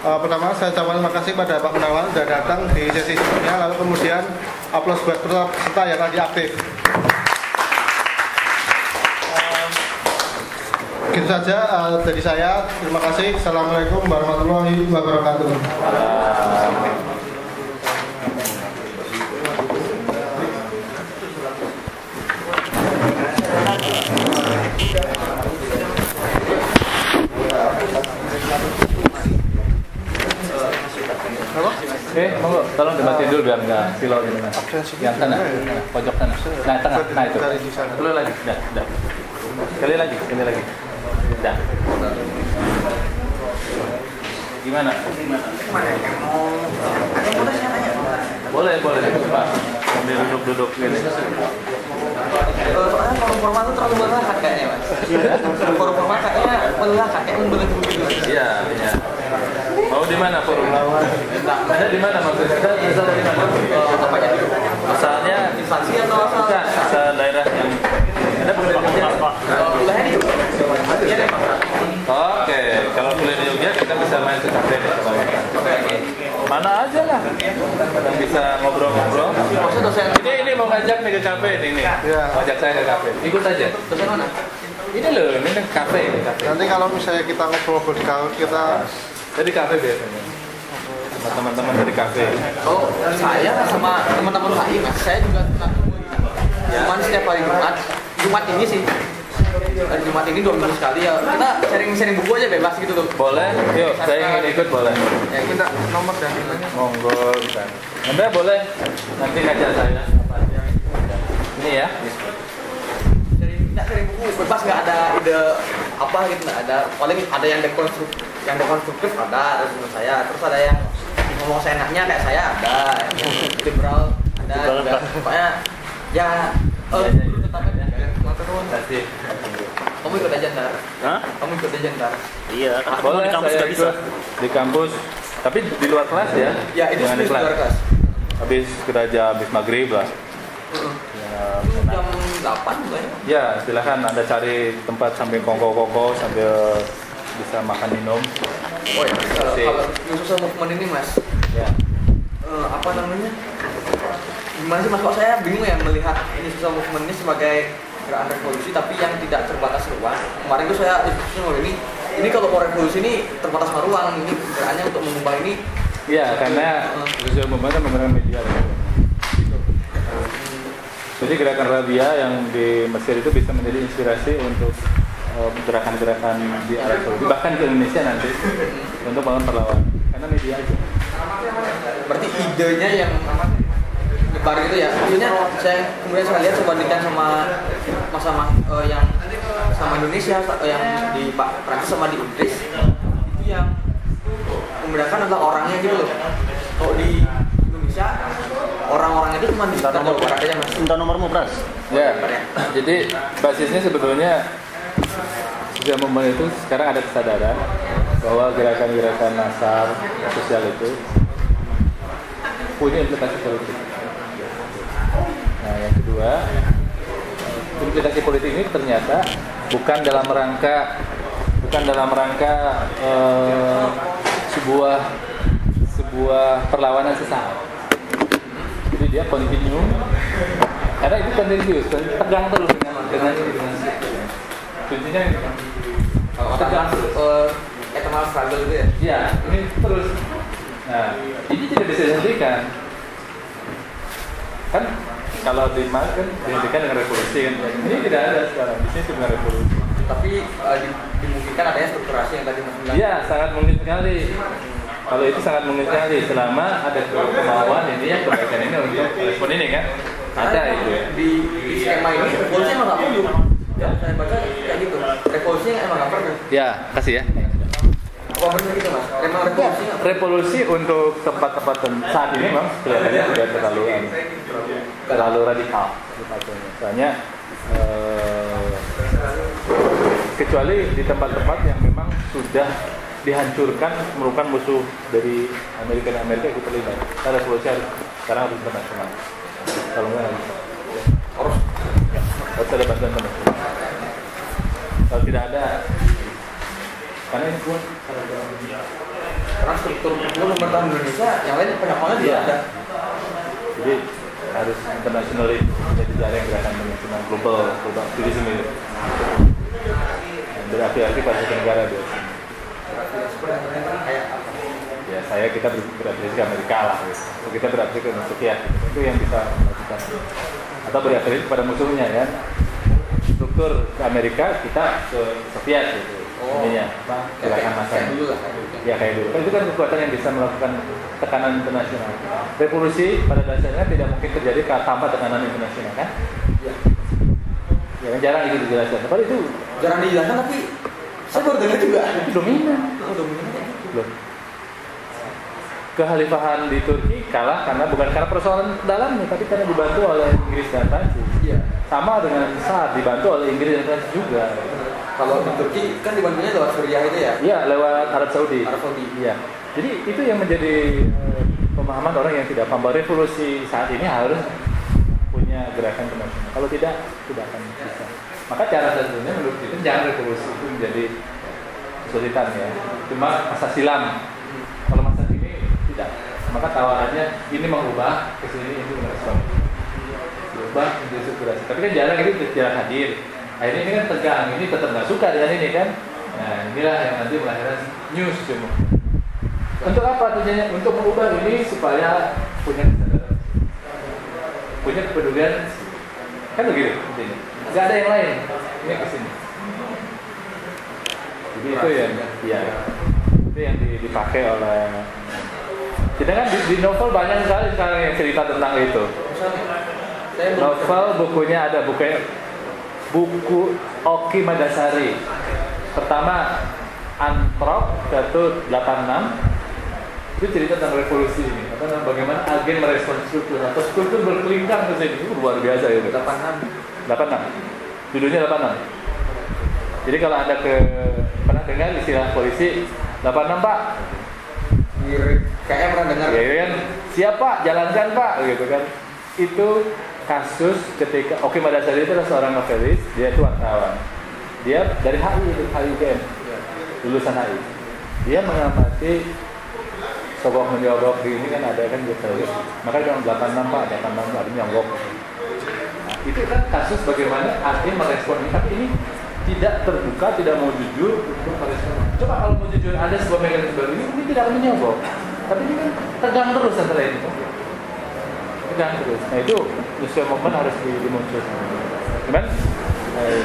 [SPEAKER 1] Pertama saya ucapkan terima kasih pada Pak Munawar sudah datang di sesi sebelumnya, lalu kemudian aplaus buat peserta yang tadi aktif. Gitu saja dari saya. Terima kasih. Assalamualaikum warahmatullahi wabarakatuh.
[SPEAKER 2] Monggo, tolong dimatiin dulu biar nggak silau di mana. Yang sana, pojok sana. Nah, tengah, nah itu. Dulu lagi, dah. Sekali lagi. Dah. Gimana? Boleh. Coba. Sambil duduk gini.
[SPEAKER 4] Forum-forum itu terlalu melelahkan kayaknya mas. Forum-forum kayaknya melelahkan, kayak membelit begitu.
[SPEAKER 2] Iya. Mau di mana forum? Ada di mana maksudnya? Asal dari mana? Asalnya instansi atau asal daerah yang ada Oke, kalau kuliah di Jogja kita bisa main ke kafe. Mana aja lah yang bisa ngobrol-ngobrol. Ini mau ngajak nih ke kafe ini. Ngajak saya ke kafe. Ikut aja. Terus mana? Ini loh, ini kan kafe.
[SPEAKER 1] Nanti kalau misalnya kita ngobrol di kafe, kita
[SPEAKER 2] jadi kafe biasanya. Sama teman-teman dari kafe.
[SPEAKER 4] Oh, saya sama teman-teman lain, mas. Saya juga cuman setiap hari Jumat ini sih. Hari Jumat ini 2 minggu sekali ya. Kita sharing buku aja bebas gitu tuh.
[SPEAKER 2] Boleh, yuk. Saya ingin ikut boleh.
[SPEAKER 4] Ya kita nomor dan emailnya.
[SPEAKER 2] Monggo bisa. Anda boleh nanti ngajak saya. Ini ya.
[SPEAKER 4] Sharing buku bebas, nggak ada ide apa gitu, nggak ada. Paling ada yang dekonstruktif ada, terus menurut saya. Terus ada yang ngomong seenaknya kayak saya ada, yang liberal ada juga. Pokoknya ya
[SPEAKER 2] Kasih.
[SPEAKER 4] Kamu ikut aja ntar.
[SPEAKER 3] Hah?
[SPEAKER 4] Kamu ikut aja ntar.
[SPEAKER 3] Iya, kan
[SPEAKER 2] Boleh
[SPEAKER 3] di kampus
[SPEAKER 2] saya
[SPEAKER 3] juga bisa.
[SPEAKER 2] ikut di kampus, tapi di luar kelas ya.
[SPEAKER 4] Ya itu
[SPEAKER 2] Jangan
[SPEAKER 4] di luar kelas.
[SPEAKER 2] Habis kita aja habis maghrib lah.
[SPEAKER 4] Jam
[SPEAKER 6] 8 bukan?
[SPEAKER 2] Ya, silakan Anda cari tempat sambil kongko-kongko sambil bisa makan minum.
[SPEAKER 6] Oh ya, kalau New Social Movement ini Mas,
[SPEAKER 2] Ya.
[SPEAKER 6] apa namanya? Gimana sih Mas, kok saya bingung ya melihat New Social Movement ini sebagai gerakan revolusi tapi yang tidak terbatas ruang. Kemarin tuh saya diskusi ini kalau mau revolusi ini terbatas ruang, ini gerakannya untuk mengubah ini.
[SPEAKER 2] Iya, karena social movement kan menggunakan media. Jadi gerakan Rabia yang di Mesir itu bisa menjadi inspirasi untuk gerakan-gerakan di Arab Saudi, bahkan ke Indonesia nanti untuk bangun perlawanan. Karena media aja.
[SPEAKER 6] Berarti idenya yang nyebar gitu ya. Idenya kemudian saya lihat bandingkan sama yang sama Indonesia yang di Prancis sama di Inggris, itu yang membedakan adalah orangnya gitu loh. Kalau di Indonesia orang-orangnya itu cuma di Jawa Barat aja Mas.
[SPEAKER 3] Minta nomormu Pras.
[SPEAKER 2] Ya, jadi basisnya sebetulnya sejak momen itu sekarang ada kesadaran bahwa gerakan-gerakan nasar sosial itu punya implikasi politik. Nah, yang kedua, implikasi politik ini ternyata bukan dalam rangka sebuah perlawanan sesaat. Jadi dia continue, karena itu continuous, tegang terus dengan kuncinya
[SPEAKER 6] Tegang eternal struggle gitu ya?
[SPEAKER 2] Iya, ini terus. Nah, ini tidak bisa dihentikan. Kan kalau di Mars kan dihentikan dengan revolusi kan. Ini tidak ada sekarang. Di sini cuma revolusi.
[SPEAKER 6] Tapi dimungkinkan adanya strukturasi yang tadi Mas bilang.
[SPEAKER 2] Iya, sangat mungkin sekali. Kalau itu sangat mungkin sekali selama ada kemauan ini yang kebaikan ini untuk respon ini kan. Ada itu ya.
[SPEAKER 6] Di skema ini revolusi emang nggak perlu. Ya, saya baca kayak gitu. Revolusi emang nggak perlu.
[SPEAKER 2] Ya, kasih ya.
[SPEAKER 6] Apa benar gitu Mas? Emang revolusi nggak perlu.
[SPEAKER 2] Revolusi untuk tempat-tempat saat ini memang kelihatannya sudah terlalu radikal. Soalnya kecuali di tempat-tempat yang memang sudah dihancurkan merupakan musuh dari Amerika ikut terlibat. Karena revolusi sekarang harus internasional. Kalau nggak harus ada bantuan internasional. Kalau tidak ada, karena ini kuat.
[SPEAKER 6] Karena struktur pemerintahan Indonesia yang lain penyampainya juga ada.
[SPEAKER 2] Jadi harus internasional jadi cara yang gerakan internasional global aktivisme itu. Berarti pada satu negara biasanya. Ya kita berafiliasi ke Amerika lah, gitu. Kita berafiliasi ke Soviet, itu yang bisa melakukan. Atau berafiliasi pada musuhnya ya. Struktur ke Amerika, kita ke Soviet gitu. Ininya, gerakan massa. Ya kayak dulu. Itu kan kekuatan yang bisa melakukan tekanan internasional. Revolusi pada dasarnya tidak mungkin terjadi tanpa tekanan internasional kan? Ya kan jarang itu dijelaskan. Padahal itu
[SPEAKER 6] jarang dijelaskan tapi saya baru dengar juga.
[SPEAKER 2] Itu dominan. Loh. Kekhalifahan di Turki kalah bukan karena persoalan dalamnya, tapi karena dibantu oleh Inggris dan Prancis.
[SPEAKER 6] Iya.
[SPEAKER 2] Sama dengan saat dibantu oleh Inggris dan Prancis juga.
[SPEAKER 6] Kalau di Turki kan dibantunya lewat Suriah itu ya?
[SPEAKER 2] Iya, lewat Arab Saudi. Iya. Jadi itu yang menjadi pemahaman orang yang tidak paham bahwa revolusi saat ini harus punya gerakan internasional. Kalau tidak akan bisa. Maka cara satunya menurut kita jangan revolusi itu menjadi kesulitan ya. Cuma masa silam. Kalau masa ini tidak. Maka tawarannya ini mengubah ke sini itu merespon. Berubah menjadi strukturasi. Tapi kan jarang itu jarang hadir. Akhirnya ini kan tegang, ini tetap nggak suka dengan ini kan. Nah inilah yang nanti melahirkan news semua. Untuk apa tujuannya? Untuk mengubah ini supaya punya kesadaran, punya kepedulian. Kan begitu intinya. Nggak ada yang lain. Ini kesini. Jadi itu yang dipakai oleh kita kan di novel banyak sekali sekarang yang cerita tentang itu. Novel bukunya ada buku Oki Madasari. Pertama Antrop 186 itu cerita tentang revolusi ini. Bagaimana agen merespon struktur atau struktur berkelingkang ke sini. Itu luar biasa itu. 86. Judulnya 86. Jadi kalau Anda pernah dengar istilah polisi 86 Pak.
[SPEAKER 6] Kayak pernah dengar.
[SPEAKER 2] Ya kan, siap Pak, jalankan Pak, gitu kan. itu kasus ketika Oki Madasari itu adalah seorang novelis, dia itu wartawan. Dia dari HI itu, HIUGM, lulusan HI. Dia mengamati sogok menyogok di ini kan ada kan gitu. Maka dia bilang 86 Pak, 86 ada nyogok. Nah, itu kan kasus bagaimana hakim merespon ini, tapi ini tidak terbuka, tidak mau jujur untuk merespon. Coba kalau mau jujur ada sebuah mekanisme baru ini tidak akan menyogok. Tapi ini kan tegang terus antara ini. Tegang terus. Nah itu usia momen harus dimunculkan. Cuman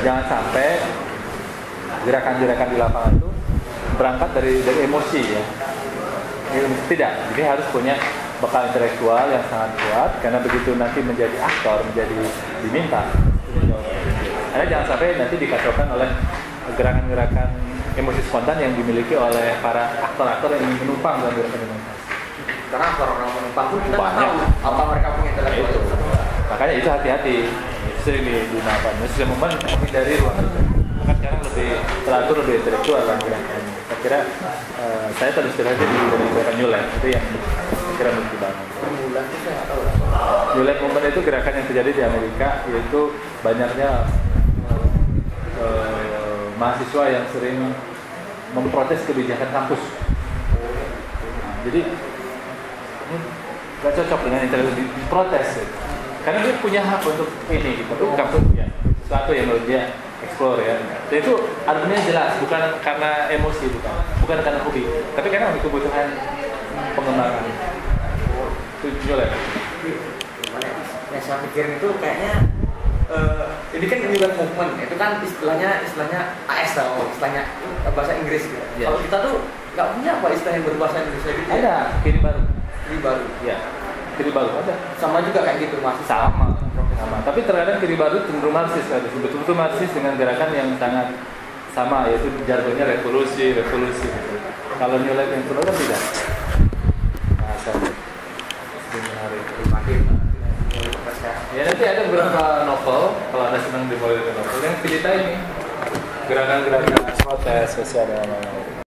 [SPEAKER 2] jangan sampai gerakan-gerakan di lapangan itu berangkat dari emosi ya. Tidak, jadi harus punya bekal intelektual yang sangat kuat karena begitu nanti menjadi aktor, menjadi diminta. Karena jangan sampai nanti dikacaukan oleh gerakan-gerakan emosi spontan yang dimiliki oleh para aktor-aktor yang ingin menumpang dalam gerakan demokrasi.
[SPEAKER 6] Karena orang menumpang pun kita nggak tahu apa mereka punya intelektual itu.
[SPEAKER 2] Makanya itu hati-hati. Sering digunakan. Sudah momen menghindari ruang itu. Maka sekarang lebih teratur, lebih intelektual kan gerakannya. Saya kira saya terus terang aja di gerakan New Left itu yang saya kira mesti dibangun. New Left movement itu gerakan yang terjadi di Amerika, yaitu banyaknya mahasiswa yang sering memprotes kebijakan kampus. Jadi ini gak cocok dengan intelektual diprotes ya. Karena dia punya hak untuk ini gitu. Itu kampus ya sesuatu yang menurut dia explore ya. Dan itu argumennya jelas, bukan karena emosi, bukan karena hobi, tapi karena untuk kebutuhan pengembangan. Itu New Left.
[SPEAKER 6] Yang saya pikirin itu kayaknya ini kan New Left movement, itu kan istilahnya AS atau istilahnya bahasa Inggris gitu.
[SPEAKER 2] Ya.
[SPEAKER 6] Kalau kita tuh nggak punya apa istilah yang berbahasa Indonesia gitu.
[SPEAKER 2] Ada kiri baru.
[SPEAKER 6] Kiri baru.
[SPEAKER 2] Ya. Kiri baru ada.
[SPEAKER 6] Sama juga kayak gitu masih
[SPEAKER 2] Sama. Tapi terkadang kiri baru cenderung Marxis, betul-betul Marxis dengan gerakan yang sangat sama, yaitu jargonnya revolusi. Gitu. Kalau New Left yang kedua kan tidak. Ya nanti ada beberapa novel, kalau Anda senang dimulai dengan novel yang cerita ini gerakan-gerakan protes sosial dan lain-lain.